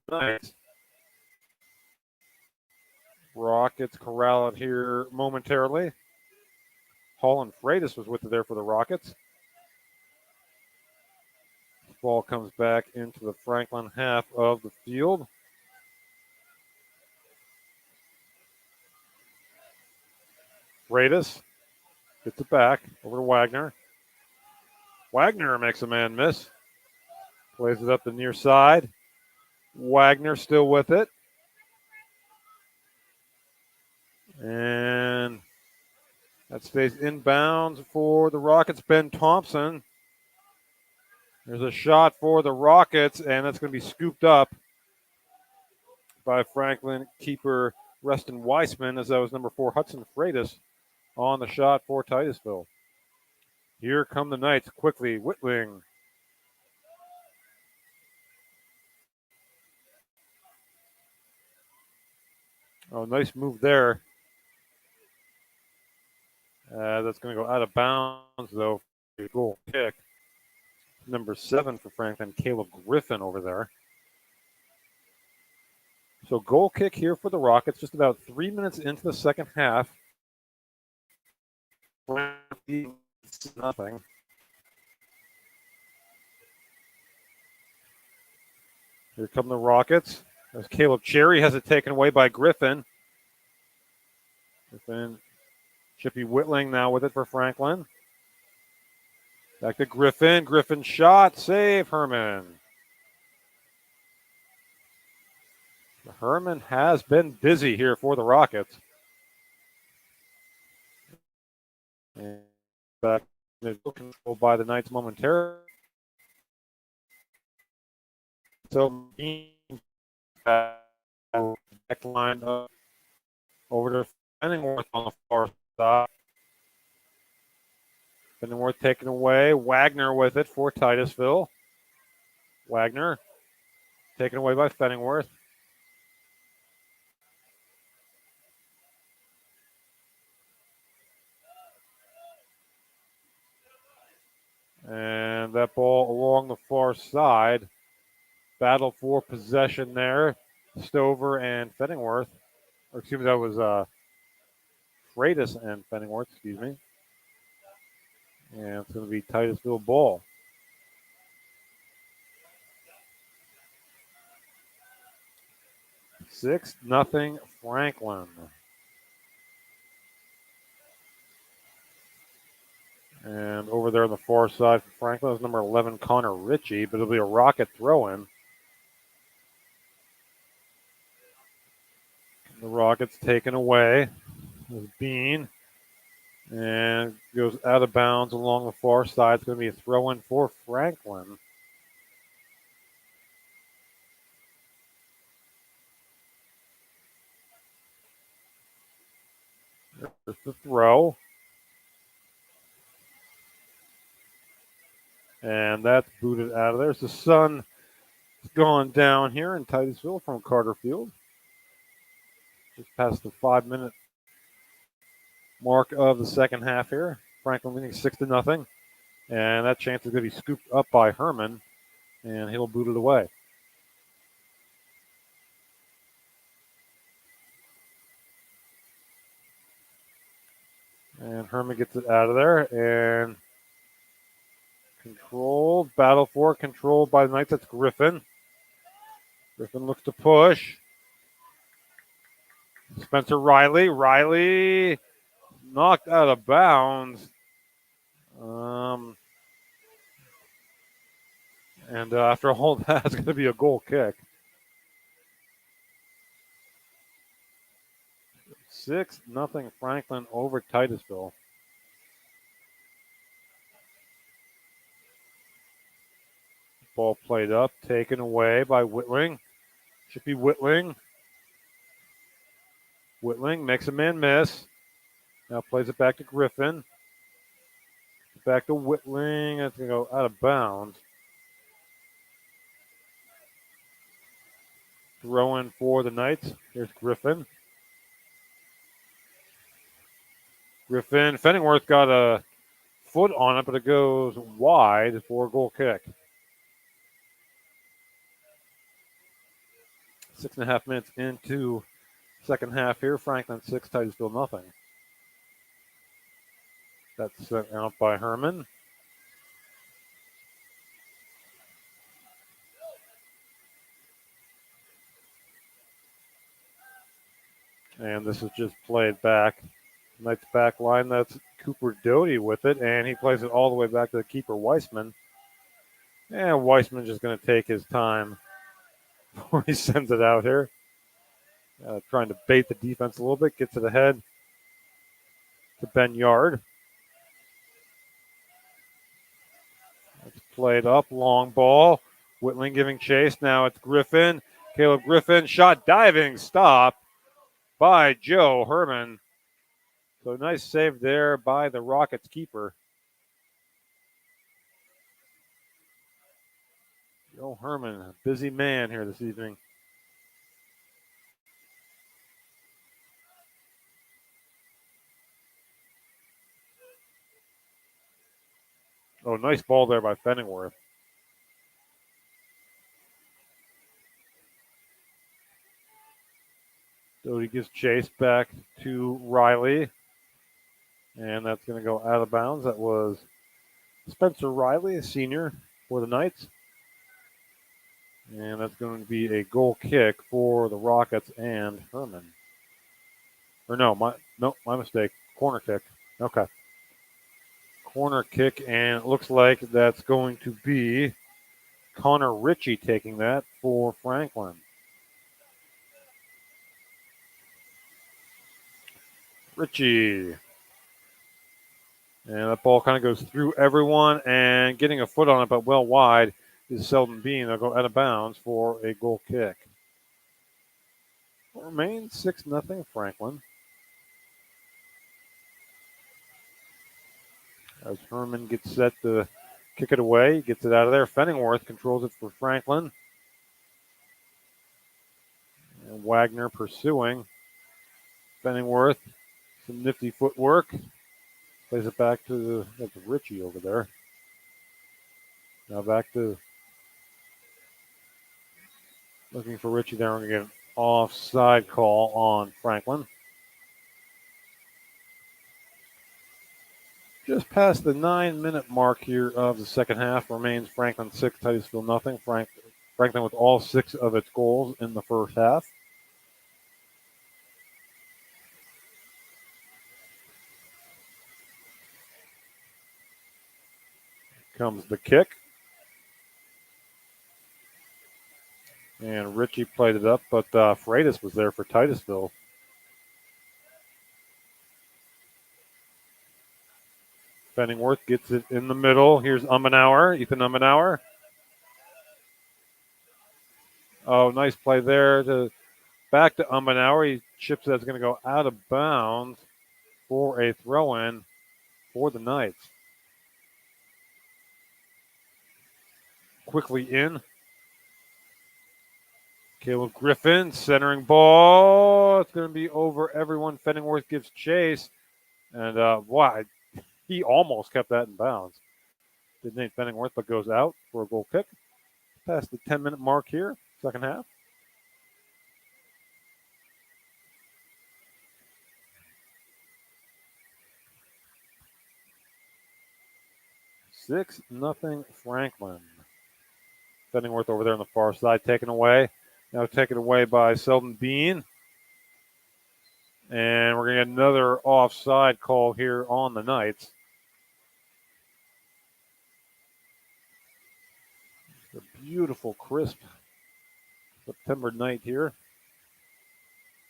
Nice. Rockets corral it here momentarily. Holland Freitas was with it there for the Rockets. Ball comes back into the Franklin half of the field. Freitas gets it back over to Wagner. Wagner makes a man miss. Plays it up the near side. Wagner still with it. And that stays inbounds for the Rockets. Ben Thompson. There's a shot for the Rockets, and that's going to be scooped up by Franklin keeper Reston Weissman, as that was number 4, Hudson Freitas, on the shot for Titusville. Here come the Knights quickly. Whitling. Oh, nice move there. That's going to go out of bounds, though. Goal kick. Number 7 for Franklin, Caleb Griffin over there. So goal kick here for the Rockets, just about 3 minutes into the second half. Nothing. Here come the Rockets. As Caleb Cherry has it taken away by Griffin. Griffin, Chippy Whitling now with it for Franklin. Back to Griffin. Griffin shot. Save Herman. Herman has been busy here for the Rockets. And back control by the Knights momentarily. So back line up over to Fenningworth on the far side. Fenningworth taken away. Wagner with it for Titusville. Wagner taken away by Fenningworth. And that ball along the far side. Battle for possession there. Stover and Fenningworth. Or excuse me, that was Freitas and Fenningworth, excuse me. And it's going to be Titusville ball. Six, nothing Franklin. And And over there on the far side for Franklin is number 11, Connor Ritchie, but it'll be a rocket throw-in. The rocket's taken away. There's Bean. And goes out of bounds along the far side. It's going to be a throw-in for Franklin. There's the throw. And that's booted out of there. So the sun has gone down here in Titusville from Carter Field. Just past the 5-minute mark of the second half here. Franklin leading 6-0. And that chance is going to be scooped up by Herman. And he'll boot it away. And Herman gets it out of there. And controlled. Battle for it. Controlled by the Knights. That's Griffin. Griffin looks to push. Spencer Riley. Riley knocked out of bounds. And after a hold, that's going to be a goal kick. 6-0 Franklin over Titusville. Ball played up, taken away by Whitling. Should be Whitling. Whitling makes a man miss. Now plays it back to Griffin. Back to Whitling. That's going to go out of bounds. Throw in for the Knights. Here's Griffin. Griffin. Fenningworth got a foot on it, but it goes wide for a goal kick. 6.5 minutes into second half here. Franklin 6, Titusville nothing. That's sent out by Herman. And this is just played back. Knights back line. That's Cooper Doty with it, and he plays it all the way back to the keeper, Weissman. And Weissman just going to take his time before he sends it out here. Trying to bait the defense a little bit. Gets it ahead to Ben Yard. It's played up. Long ball. Whitling giving chase. Now it's Griffin. Caleb Griffin. Shot diving. Stop by Joe Herman. So nice save there by the Rockets keeper. Joe Herman, a busy man here this evening. Oh, nice ball there by Fenningworth. Doty gives chase back to Riley. And that's going to go out of bounds. That was Spencer Riley, a senior for the Knights. And that's going to be a goal kick for the Rockets and Herman. Or no, my mistake. Corner kick. Okay. Corner kick, and it looks like that's going to be Connor Ritchie taking that for Franklin. Ritchie. And that ball kind of goes through everyone, and getting a foot on it, but well wide, is Selden Bean. They'll go out of bounds for a goal kick. It remains 6-0 Franklin. As Herman gets set to kick it away, gets it out of there. Fenningworth controls it for Franklin. And Wagner pursuing. Fenningworth, some nifty footwork. Plays it back to that's Ritchie over there. Now back to looking for Ritchie there. We're going to get an offside call on Franklin. Just past the 9-minute mark here of the second half. Remains Franklin 6, Titusville nothing. Franklin with all 6 of its goals in the first half. comes the kick. And Richie played it up, but Freitas was there for Titusville. Fenningworth gets it in the middle. Here's Ummenauer, Ethan Ummenauer. Oh, nice play there. Back to Ummenauer. He chips that's going to go out of bounds for a throw-in for the Knights. Quickly in. Caleb Griffin, centering ball. It's going to be over everyone. Fenningworth gives chase. And, wow, he almost kept that in bounds. Did Nate Fenningworth, but goes out for a goal kick. Past the 10-minute mark here, second half. Six nothing Franklin. Fenningworth over there on the far side, taken away. Now taken away by Selden Bean. And we're going to get another offside call here on the Knights. A beautiful, crisp September night here.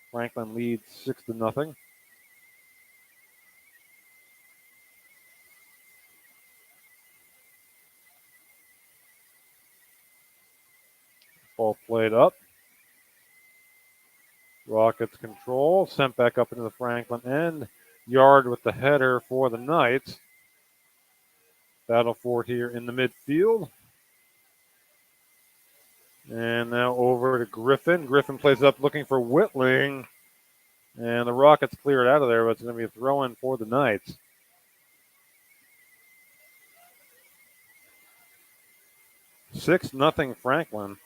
Franklin leads 6-0. Ball played up. Rockets control. Sent back up into the Franklin end. Yard with the header for the Knights. Battle for it here in the midfield. And now over to Griffin. Griffin plays up looking for Whitling. And the Rockets clear it out of there, but it's going to be a throw-in for the Knights. Six nothing Franklin.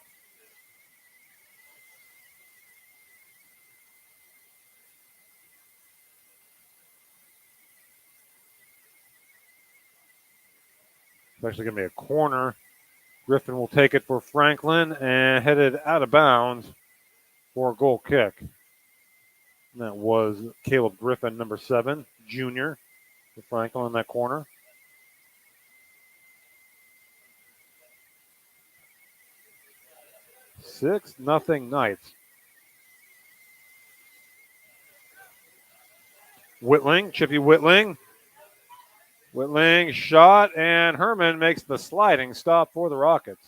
It's actually going to be a corner. Griffin will take it for Franklin and headed out of bounds for a goal kick. And that was Caleb Griffin, number 7, junior, for Franklin in that corner. Six nothing Knights. Whitling, Chippy Whitling. Whitling shot, and Herman makes the sliding stop for the Rockets.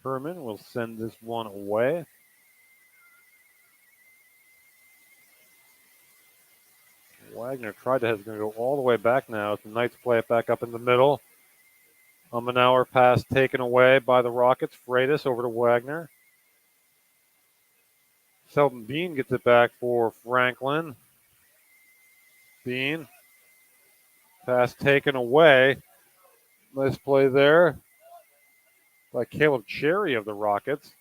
Herman will send this one away. Wagner tried to, is going to go all the way back now as the Knights play it back up in the middle. Ummenauer pass taken away by the Rockets. Freitas over to Wagner. Selden Bean gets it back for Franklin. Bean. Pass taken away. Nice play there by Caleb Cherry of the Rockets.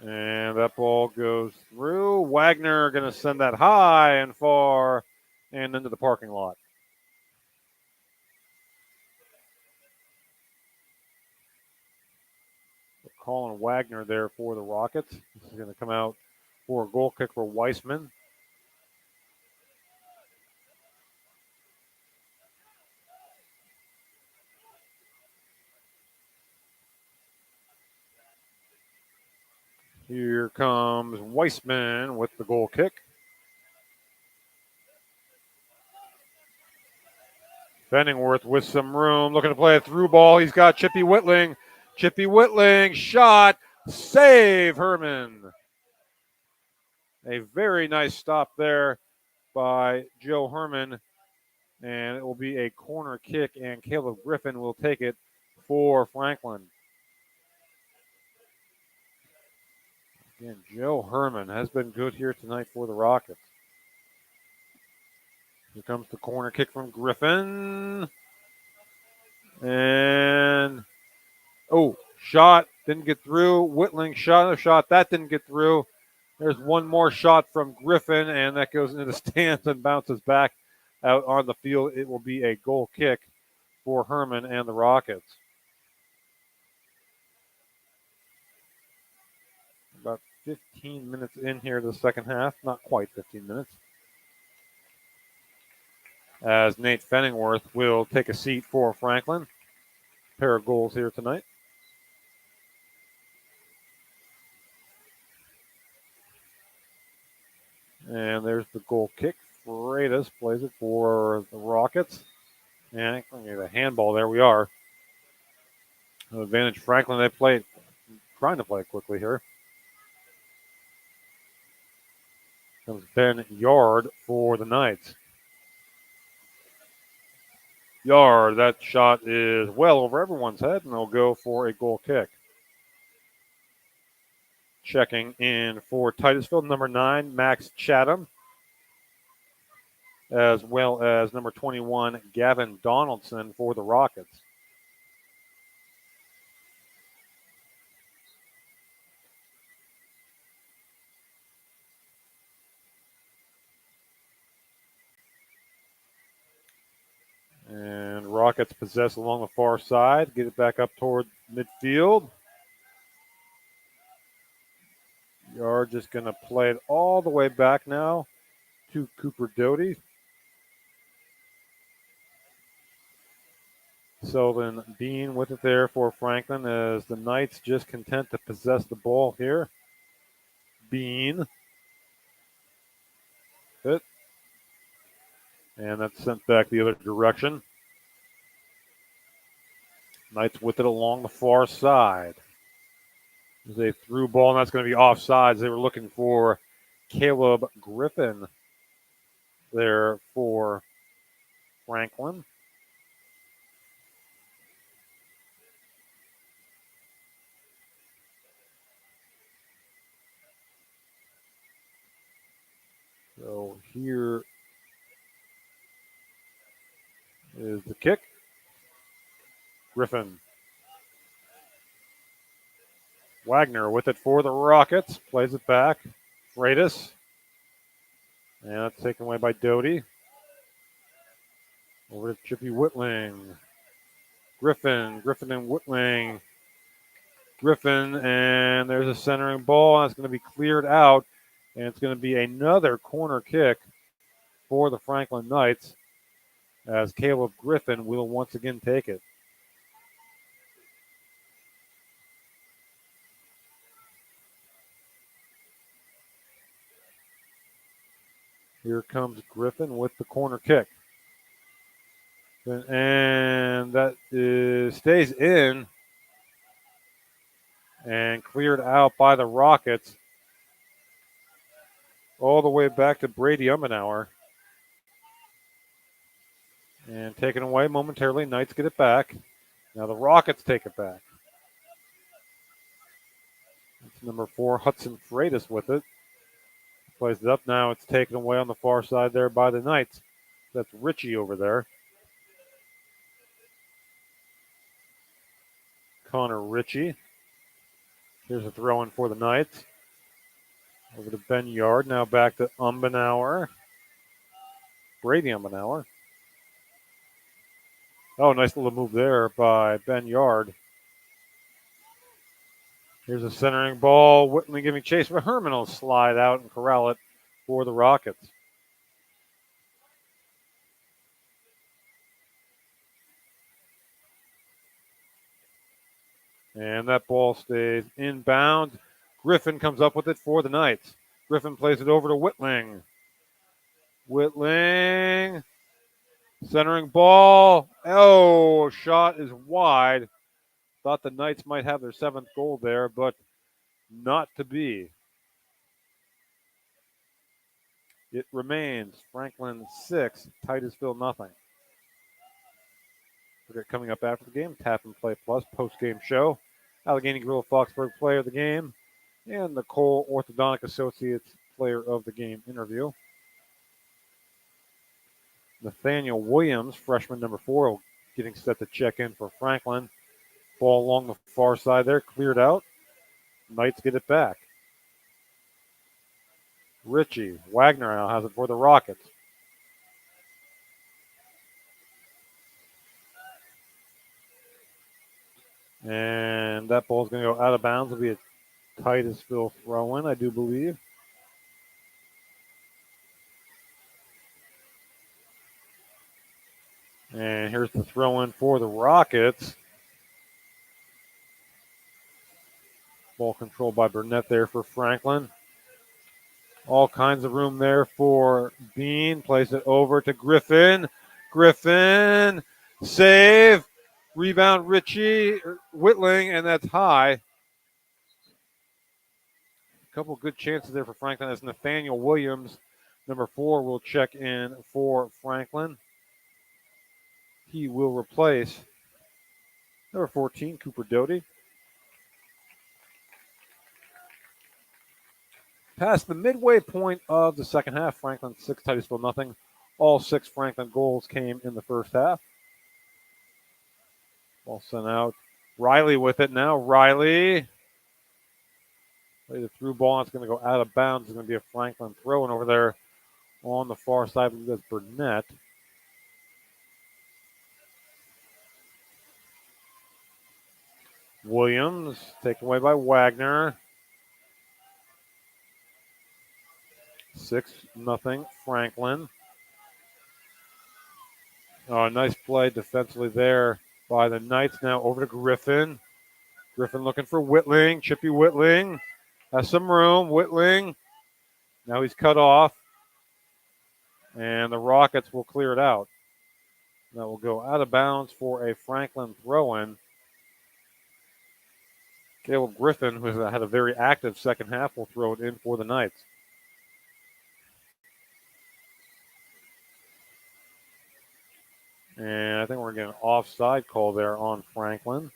And that ball goes through. Wagner going to send that high and far and into the parking lot. Colin Wagner there for the Rockets. This is going to come out for a goal kick for Weissman. Here comes Weissman with the goal kick. Fenningworth with some room, looking to play a through ball. He's got Chippy Whitling. Chippy Whitling, shot, save Herman. A very nice stop there by Joe Herman. And it will be a corner kick, and Caleb Griffin will take it for Franklin. Again, Joe Herman has been good here tonight for the Rockets. Here comes the corner kick from Griffin. And, shot, didn't get through. Whitling shot a shot, that didn't get through. There's one more shot from Griffin, and that goes into the stands and bounces back out on the field. It will be a goal kick for Herman and the Rockets. 15 minutes in here to the second half. Not quite 15 minutes. As Nate Fenningworth will take a seat for Franklin. Pair of goals here tonight. And there's the goal kick. Freitas plays it for the Rockets. And a handball. There we are. Advantage Franklin. They play it, trying to play it quickly here. Comes Ben Yard for the Knights. Yard, that shot is well over everyone's head, and they'll go for a goal kick. Checking in for Titusville, number 9, Max Chatham, as well as number 21, Gavin Donaldson for the Rockets. And Rockets possess along the far side. Get it back up toward midfield. Yard just going to play it all the way back now to Cooper Doty. Sullivan Bean with it there for Franklin as the Knights just content to possess the ball here. Bean. Hit. And that's sent back the other direction. Knights with it along the far side. There's a through ball, and that's going to be offsides. They were looking for Caleb Griffin there for Franklin. So here is the kick. Griffin. Wagner with it for the Rockets. Plays it back. Freitas. And that's taken away by Doty. Over to Chippy Whitling. Griffin and Whitling. Griffin, and there's a centering ball, and it's going to be cleared out. And it's going to be another corner kick for the Franklin Knights as Caleb Griffin will once again take it. Here comes Griffin with the corner kick. And that stays in and cleared out by the Rockets all the way back to Brady Umbenauer. And taken away momentarily. Knights get it back. Now the Rockets take it back. It's number 4, Hudson Freitas with it. Plays it up now. It's taken away on the far side there by the Knights. That's Ritchie over there. Connor Ritchie. Here's a throw in for the Knights. Over to Ben Yard. Now back to Umbenauer. Brady Umbenauer. Oh, nice little move there by Ben Yard. Here's a centering ball. Whitney giving chase, but Herman will slide out and corral it for the Rockets. And that ball stays inbound. Griffin comes up with it for the Knights. Griffin plays it over to Whitling. Whitling. Centering ball. Oh, shot is wide. Thought the Knights might have their 7th goal there, but not to be. It remains Franklin 6, Titusville nothing. Coming up after the game, Tap and Play Plus post-game show. Allegheny Grill Foxburg Player of the Game, and the Cole Orthodontic Associates Player of the Game interview. Nathaniel Williams, freshman number 4, getting set to check in for Franklin. Ball along the far side there, cleared out. Knights get it back. Ritchie, Wagner now has it for the Rockets. And that ball is going to go out of bounds. It'll be a Titusville throw-in, I do believe. And here's the throw-in for the Rockets. Ball controlled by Burnett there for Franklin. All kinds of room there for Bean. Plays it over to Griffin. Griffin, save. Rebound Richie, Whitling, and that's high. A couple good chances there for Franklin as Nathaniel Williams, number 4, will check in for Franklin. He will replace number 14, Cooper Doty. Past the midway point of the second half, Franklin 6, Titusville nothing. All 6 Franklin goals came in the first half. Ball sent out. Riley with it now. Riley. Play the through ball. It's going to go out of bounds. It's going to be a Franklin throw-in over there on the far side. I believe that's Burnett. Williams taken away by Wagner. 6-0 Franklin. Oh, nice play defensively there by the Knights. Now over to Griffin. Griffin looking for Whitling. Chippy Whitling has some room. Whitling. Now he's cut off. And the Rockets will clear it out. That will go out of bounds for a Franklin throw-in. Caleb Griffin, who has had a very active second half, will throw it in for the Knights. And I think we're getting an offside call there on Franklin.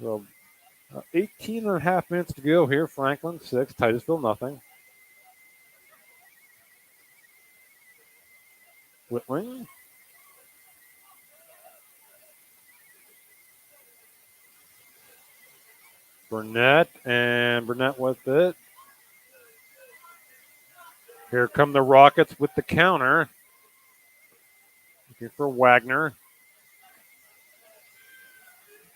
So 18 and a half minutes to go here. Franklin 6, Titusville nothing. Whitling. Burnett, and Burnett with it. Here come the Rockets with the counter. Looking for Wagner.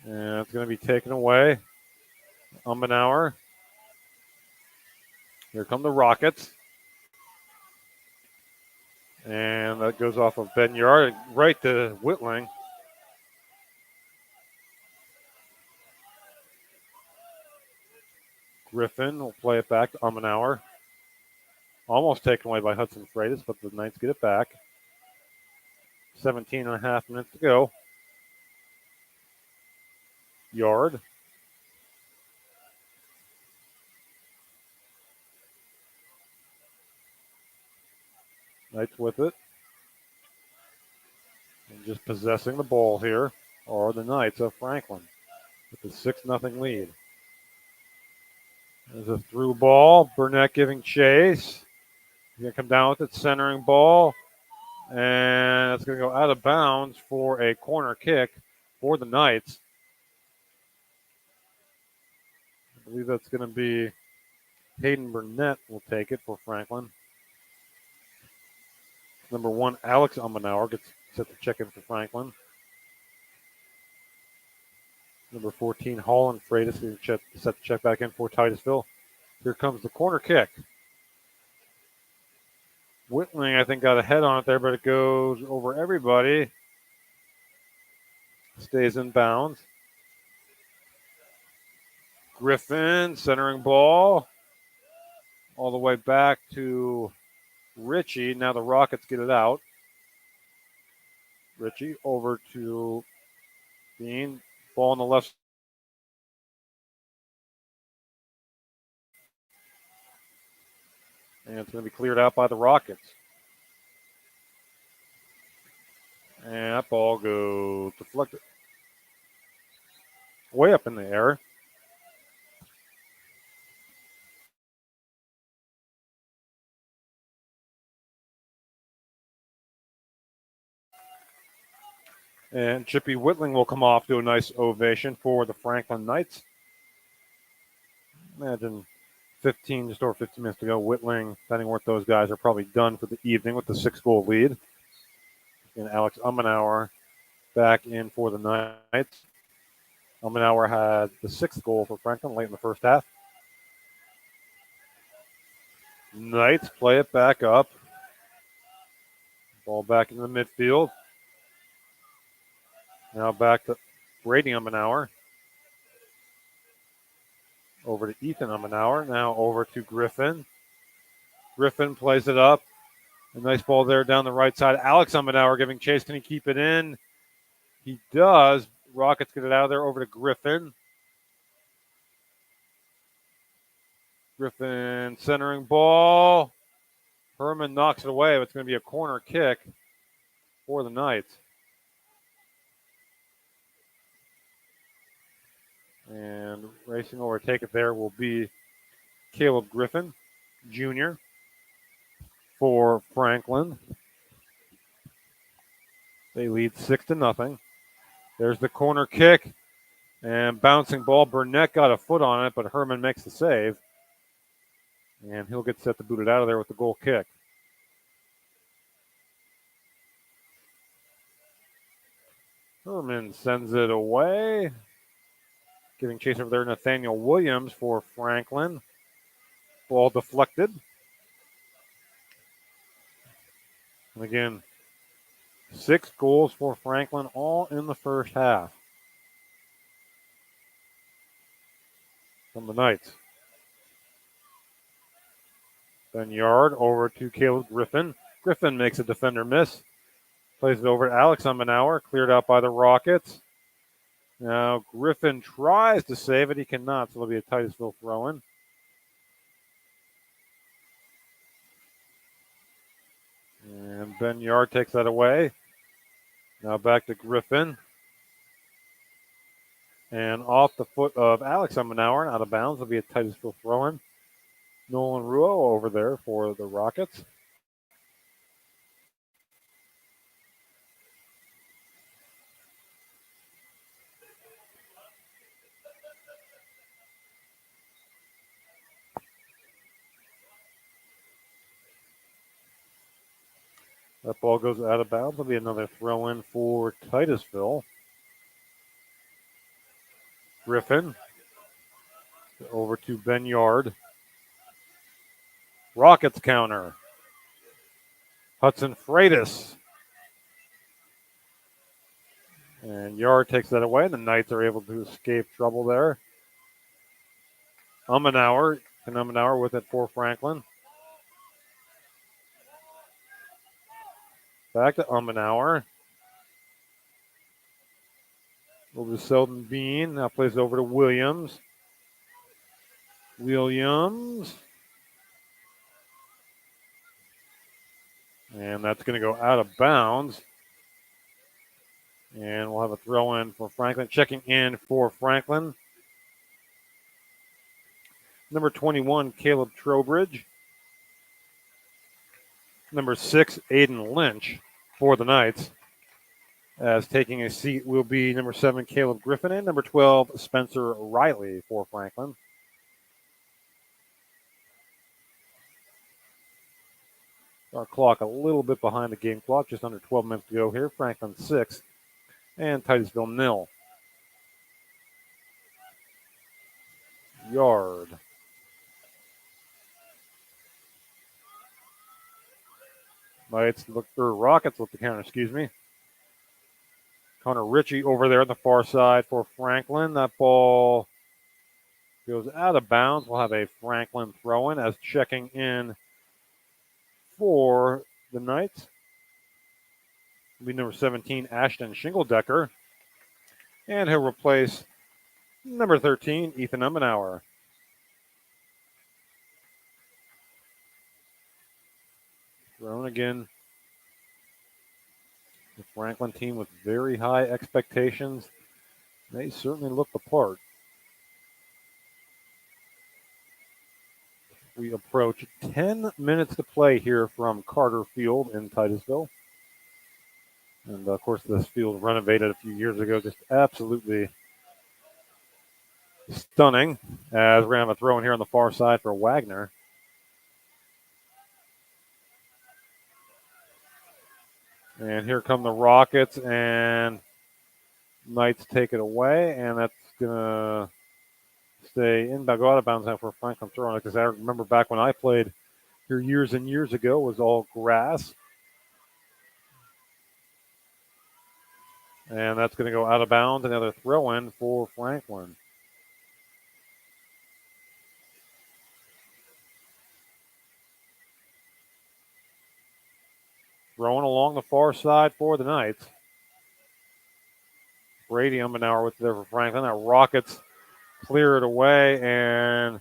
And it's going to be taken away. Umbenauer. Here come the Rockets. And that goes off of Ben Yard right to Whitling. Griffin will play it back to Umbenauer. Almost taken away by Hudson Freitas, but the Knights get it back. 17 and a half minutes to go. Yard. Knights with it. And just possessing the ball here are the Knights of Franklin with the 6-0 lead. There's a through ball. Burnett giving chase. He's going to come down with it, centering ball. And it's going to go out of bounds for a corner kick for the Knights. I believe that's going to be Hayden Burnett will take it for Franklin. Number 1, Alex Umbenauer gets set to check in for Franklin. Number 14, Holland Freitas is set to check back in for Titusville. Here comes the corner kick. Whitling, I think, got a head on it there, but it goes over everybody. Stays in bounds. Griffin, centering ball. All the way back to Richie. Now the Rockets get it out. Richie over to Bean. Ball on the left. And it's going to be cleared out by the Rockets. And that ball goes deflected. Way up in the air. And Chippy Whitling will come off to a nice ovation for the Franklin Knights. Imagine just over 15 minutes to go. Whitling, Penningworth, those guys are probably done for the evening with the 6-goal lead. and Alex Ummenauer back in for the Knights. Ummenauer had the 6th goal for Franklin late in the first half. Knights play it back up. Ball back in the midfield. Now back to Brady Ummenauer. Over to Ethan Ummenauer. Now over to Griffin. Griffin plays it up. A nice ball there down the right side. Alex Ummenauer giving chase. Can he keep it in? He does. Rockets get it out of there over to Griffin. Griffin centering ball. Herman knocks it away. It's going to be a corner kick for the Knights. And racing over to take it there will be Caleb Griffin Jr. for Franklin. They lead 6-0. There's the corner kick and bouncing ball. Burnett got a foot on it, but Herman makes the save. And he'll get set to boot it out of there with the goal kick. Herman sends it away. Giving chase over there, Nathaniel Williams for Franklin. Ball deflected. And again, 6 goals for Franklin, all in the first half. From the Knights. Ben Yard over to Caleb Griffin. Griffin makes a defender miss. Plays it over to Alex Ummenauer. Cleared out by the Rockets. Now Griffin tries to save it. He cannot, so it'll be a Titusville throw-in. And Ben Yard takes that away. Now back to Griffin. And off the foot of Alex Ummenauer and out of bounds will be a Titusville throw-in. Nolan Ruo over there for the Rockets. That ball goes out of bounds. It'll be another throw-in for Titusville. Griffin over to Ben Yard. Rockets counter. Hudson Freitas. And Yard takes that away. The Knights are able to escape trouble there. Ummenauer with it for Franklin. Back to Ummenauer. Over to Selden Bean. Now plays over to Williams. And that's going to go out of bounds. And we'll have a throw in for Franklin. Checking in for Franklin. Number 21, Caleb Trowbridge. Number 6, Aiden Lynch for the Knights. As taking a seat will be number 7, Caleb Griffin, and number 12, Spencer Riley for Franklin. Our clock a little bit behind the game clock, just under 12 minutes to go here. Franklin 6 and Titusville 0. Yard. Rockets look the counter, excuse me. Connor Ritchie over there on the far side for Franklin. That ball goes out of bounds. We'll have a Franklin throw-in as checking in for the Knights. It'll be number 17, Ashton Shingledecker. And he'll replace number 13, Ethan Ummenauer. Thrown again. The Franklin team with very high expectations. They certainly look the part. We approach 10 minutes to play here from Carter Field in Titusville. And, of course, this field renovated a few years ago. Just absolutely stunning. As we're going to have a throw in here on the far side for Wagner. And here come the Rockets, and Knights take it away, and that's going to stay in. Go out of bounds now for Franklin throwing it, because I remember back when I played here years and years ago, it was all grass. And that's going to go out of bounds. Another throw in for Franklin. Throwing along the far side for the Knights. Brady Umbenauer with there for Franklin. That Rockets clear it away, and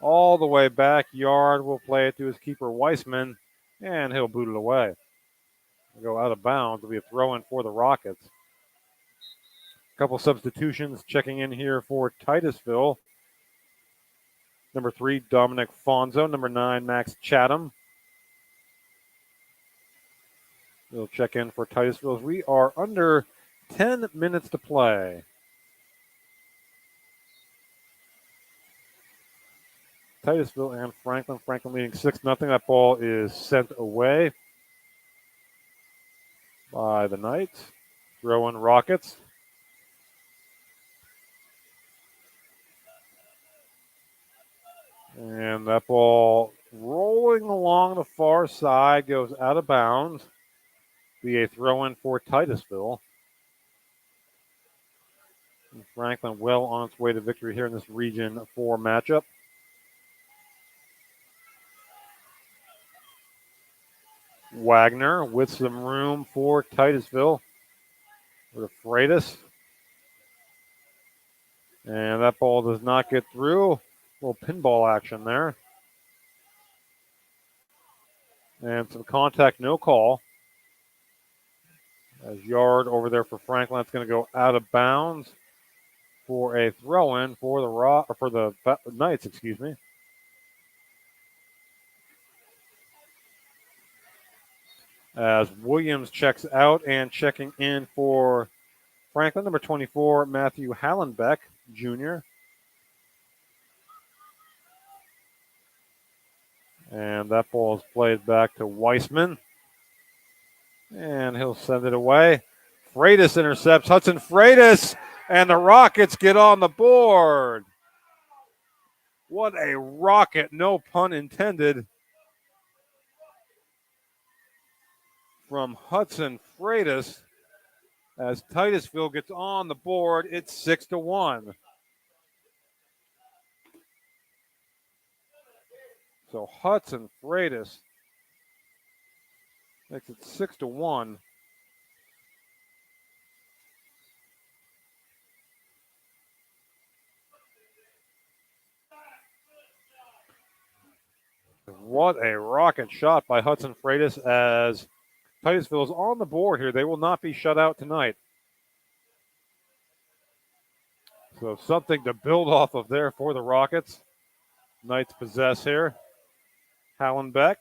all the way backyard will play it to his keeper Weissman, and he'll boot it away. Go out of bounds. It'll be a throw in for the Rockets. A couple substitutions checking in here for Titusville. Number 3, Dominic Fonzo. Number 9, Max Chatham. We'll check in for Titusville. We are under 10 minutes to play. Titusville and Franklin. Franklin leading 6-0. That ball is sent away by the Knights. Throw in Rockets. And that ball rolling along the far side goes out of bounds. Be a throw in for Titusville. And Franklin well on its way to victory here in this Region 4 matchup. Wagner with some room for Titusville. With a Freitas. And that ball does not get through. A little pinball action there. And some contact, no call. As yard over there for Franklin. It's going to go out of bounds for a throw-in for the Knights, excuse me. As Williams checks out, and checking in for Franklin, number 24, Matthew Hallenbeck, Jr. And that ball is played back to Weissman. And he'll send it away. Freitas intercepts. Hudson Freitas, and the Rockets get on the board. What a rocket, no pun intended, from Hudson Freitas as Titusville gets on the board. It's 6-1. So Hudson Freitas makes it 6-1. What a rocket shot by Hudson Freitas as Titusville is on the board here. They will not be shut out tonight. So something to build off of there for the Rockets. Knights possess here. Hallenbeck.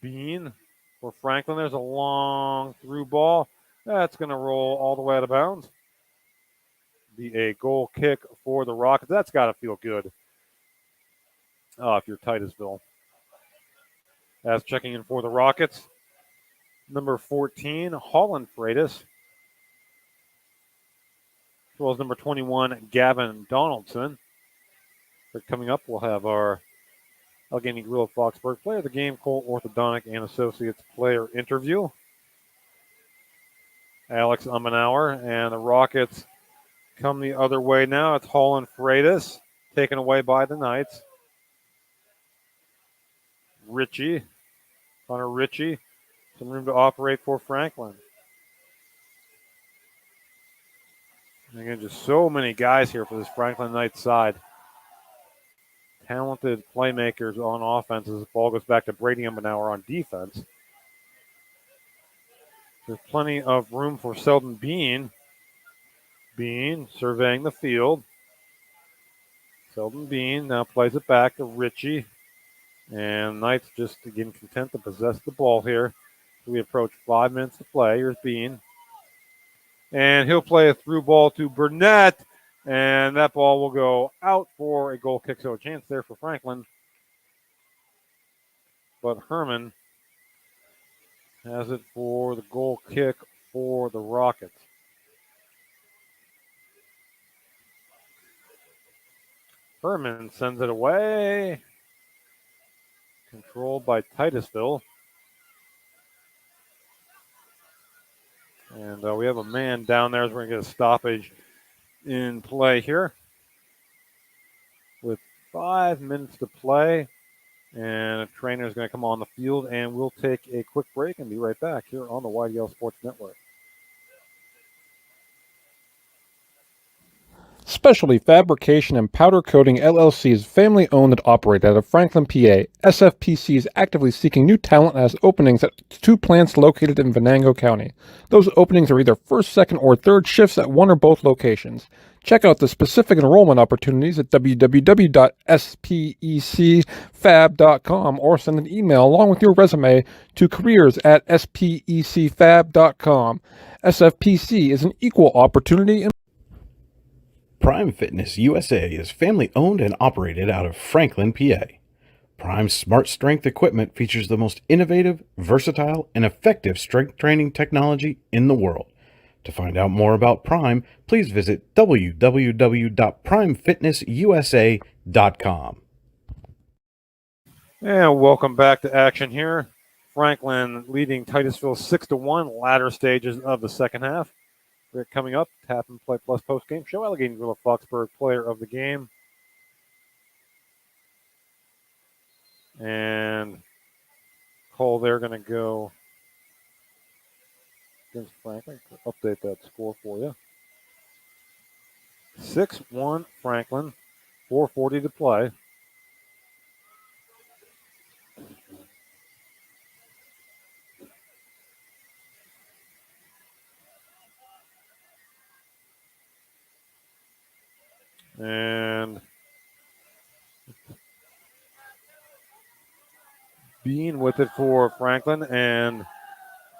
Bean for Franklin. There's a long through ball. That's going to roll all the way out of bounds. Be a goal kick for the Rockets. That's got to feel good if you're Titusville. As checking in for the Rockets, number 14, Holland Freitas, as well as number 21, Gavin Donaldson. But coming up, we'll have our Allegheny Grill of Foxburg Player of the Game, Cole Orthodontic and Associates player interview. Alex Umbenauer, and the Rockets come the other way now. It's Holland Freitas, taken away by the Knights. Connor Ritchie, some room to operate for Franklin. And again, just so many guys here for this Franklin Knights side. Talented playmakers on offense as the ball goes back to Brady Umbenauer on defense. There's plenty of room for Selden Bean. Bean surveying the field. Selden Bean now plays it back to Ritchie. And Knights just again content to possess the ball here. So we approach 5 minutes to play. Here's Bean. And he'll play a through ball to Burnett. And that ball will go out for a goal kick. So a chance there for Franklin but Herman has it for the goal kick for the Rockets. Herman sends it away. Controlled by Titusville. And we have a man down there as we're going to get a stoppage in play here. With 5 minutes to play. And a trainer is going to come on the field, and we'll take a quick break and be right back here on the YDL Sports Network.
Specialty Fabrication and Powder Coating LLC is family owned and operated out of Franklin, PA. SFPC is actively seeking new talent and has openings at 2 plants located in Venango County. Those openings are either first, second, or third shifts at one or both locations. Check out the specific enrollment opportunities at www.specfab.com or send an email along with your resume to careers@specfab.com. SFPC is an equal opportunity
Prime Fitness USA is family owned and operated out of Franklin, PA. Prime's Smart Strength equipment features the most innovative, versatile, and effective strength training technology in the world. To find out more about Prime, please visit www.primefitnessusa.com.
And welcome back to action here. Franklin leading Titusville 6-1, latter stages of the second half. We're coming up, Tap and Play Plus post-game show. Allegheny Grill Foxburg player of the game. And Cole, they're going to go against Franklin. Update that score for you. 6-1 Franklin, 4:40 to play. And Bean with it for Franklin and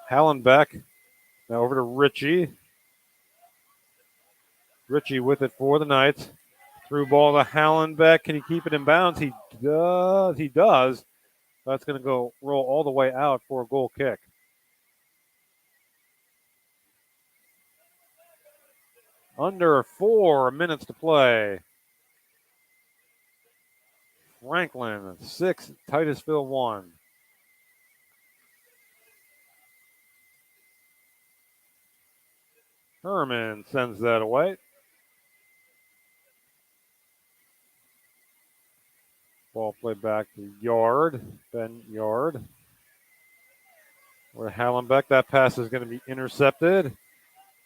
Hallenbeck. Now over to Ritchie. Ritchie with it for the Knights. Through ball to Hallenbeck. Can he keep it in bounds? He does. He does. That's going to go roll all the way out for a goal kick. Under 4 minutes to play. Franklin 6, Titusville 1. Herman sends that away. Ball played back to Yard. Ben Yard. Where Hallenbeck. That pass is going to be intercepted.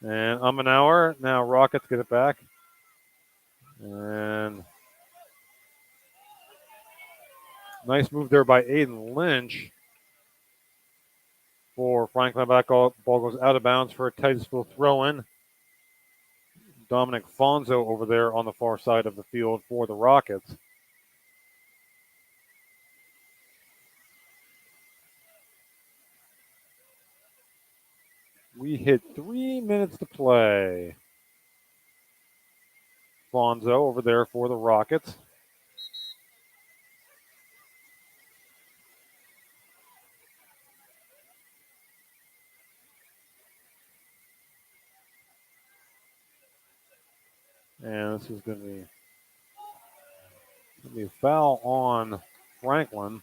And Ummenauer. Now Rockets get it back. And nice move there by Aiden Lynch. For Franklin, back ball goes out of bounds for a Titusville throw-in. Dominic Fonzo over there on the far side of the field for the Rockets. We hit 3 minutes to play. Fonzo over there for the Rockets. And this is going to be a foul on Franklin.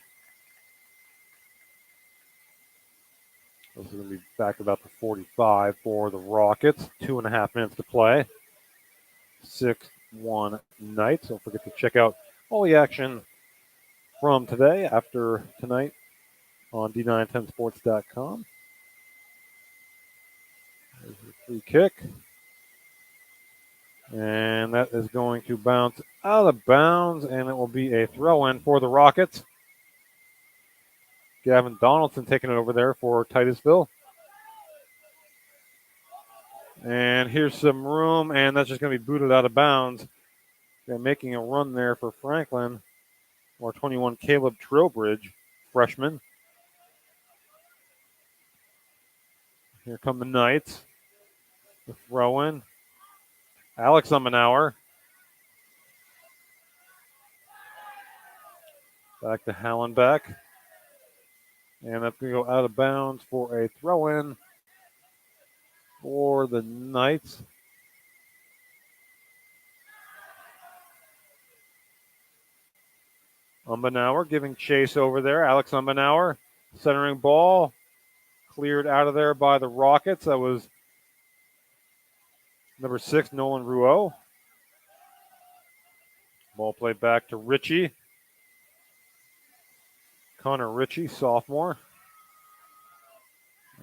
This is going to be back about the 45 for the Rockets. 2.5 minutes to play. 6-1 Knights. Don't forget to check out all the action from today after tonight on D910sports.com. There's your free kick. And that is going to bounce out of bounds, and it will be a throw-in for the Rockets. Gavin Donaldson taking it over there for Titusville. And here's some room, and that's just going to be booted out of bounds. They're making a run there for Franklin, or 21 Caleb Trowbridge, freshman. Here come the Knights. The throw-in. Alex Ummenauer. Back to Hallenbeck. And that's going to go out of bounds for a throw-in for the Knights. Umbenauer giving chase over there. Alex Umbenauer centering ball. Cleared out of there by the Rockets. That was number 6, Nolan Rouault. Ball played back to Ritchie. Connor Ritchie, sophomore.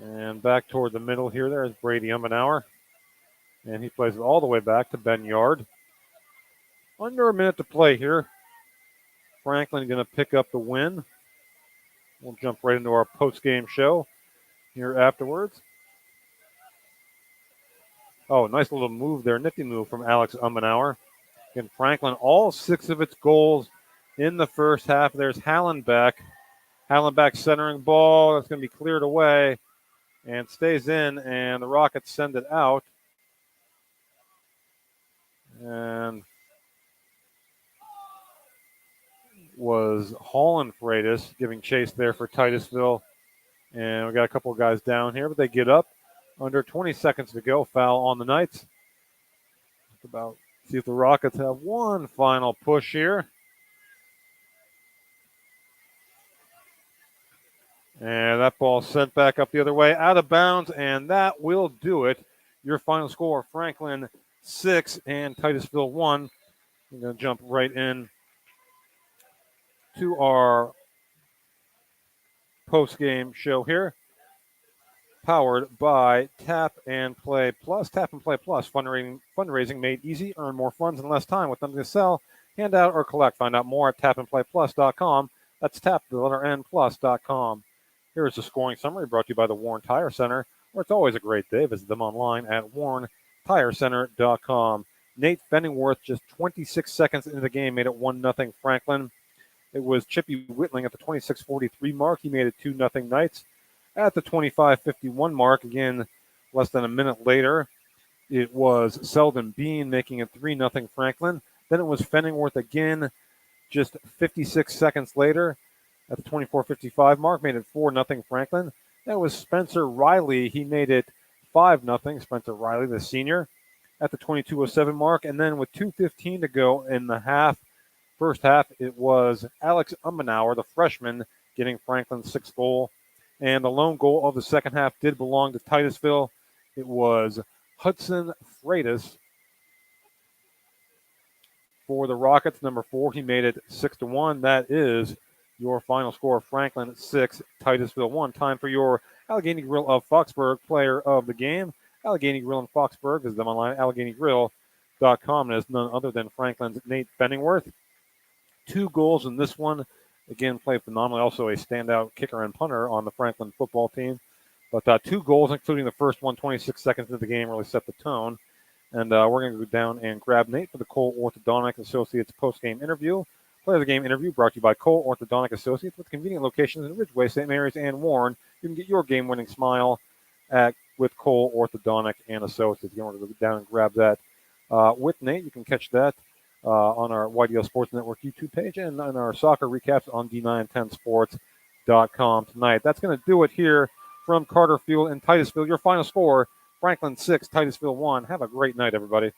And back toward the middle here, there's Brady Umbenauer. And he plays it all the way back to Ben Yard. Under a minute to play here. Franklin going to pick up the win. We'll jump right into our post-game show here afterwards. Oh, nice little move there. Nifty move from Alex Umbenauer. And Franklin, all 6 of its goals in the first half. There's Hallenbeck. Hallenbeck centering ball. That's going to be cleared away and stays in, and the Rockets send it out. And was Holland Freitas giving chase there for Titusville. And we got a couple of guys down here, but they get up. Under 20 seconds to go. Foul on the Knights. About see if the Rockets have one final push here. And that ball sent back up the other way, out of bounds, and that will do it. Your final score, Franklin 6 and Titusville 1. We're going to jump right in to our post-game show here. Powered by Tap and Play Plus. Tap and Play Plus, fundraising made easy. Earn more funds in less time with nothing to sell, hand out, or collect. Find out more at tapandplayplus.com. That's tap, the letter N, plus.com. Here is the scoring summary brought to you by the Warren Tire Center, where it's always a great day. Visit them online at warrentirecenter.com. Nate Fenningworth, just 26 seconds into the game, made it 1-0 Franklin. It was Chippy Whitling at the 26:43 mark. He made it 2-0 Knights. At the 25:51 mark, again, less than a minute later, it was Selden Bean making it 3-0 Franklin. Then it was Fenningworth again, just 56 seconds later, at the 24:55 mark, made it 4-0 Franklin. That was Spencer Riley. He made it 5-0. Spencer Riley, the senior, at the 22:07 mark. And then with 2:15 to go in the first half, it was Alex Umbenauer, the freshman, getting Franklin's 6th goal. And the lone goal of the second half did belong to Titusville. It was Hudson Freitas for the Rockets, number 4. He made it 6-1. That is your final score. Franklin 6, Titusville 1. Time for your Allegheny Grill of Foxburg player of the game. Allegheny Grill in Foxburg. Visit them online at AlleghenyGrill.com. And it's none other than Franklin's Nate Fenningworth. 2 goals in this one. Again, played phenomenally. Also a standout kicker and punter on the Franklin football team. But 2 goals, including the first one, 26 seconds into the game, really set the tone. And we're going to go down and grab Nate for the Cole Orthodontic Associates post-game interview. Play of the game interview brought to you by Cole Orthodontic Associates with convenient locations in Ridgeway, St. Mary's, and Warren. You can get your game-winning smile with Cole Orthodontic and Associates. Again, we're going to go down and grab that with Nate. You can catch that on our YDL Sports Network YouTube page and on our soccer recaps on D910sports.com tonight. That's going to do it here from Carter Field in Titusville. Your final score, Franklin 6, Titusville 1. Have a great night, everybody.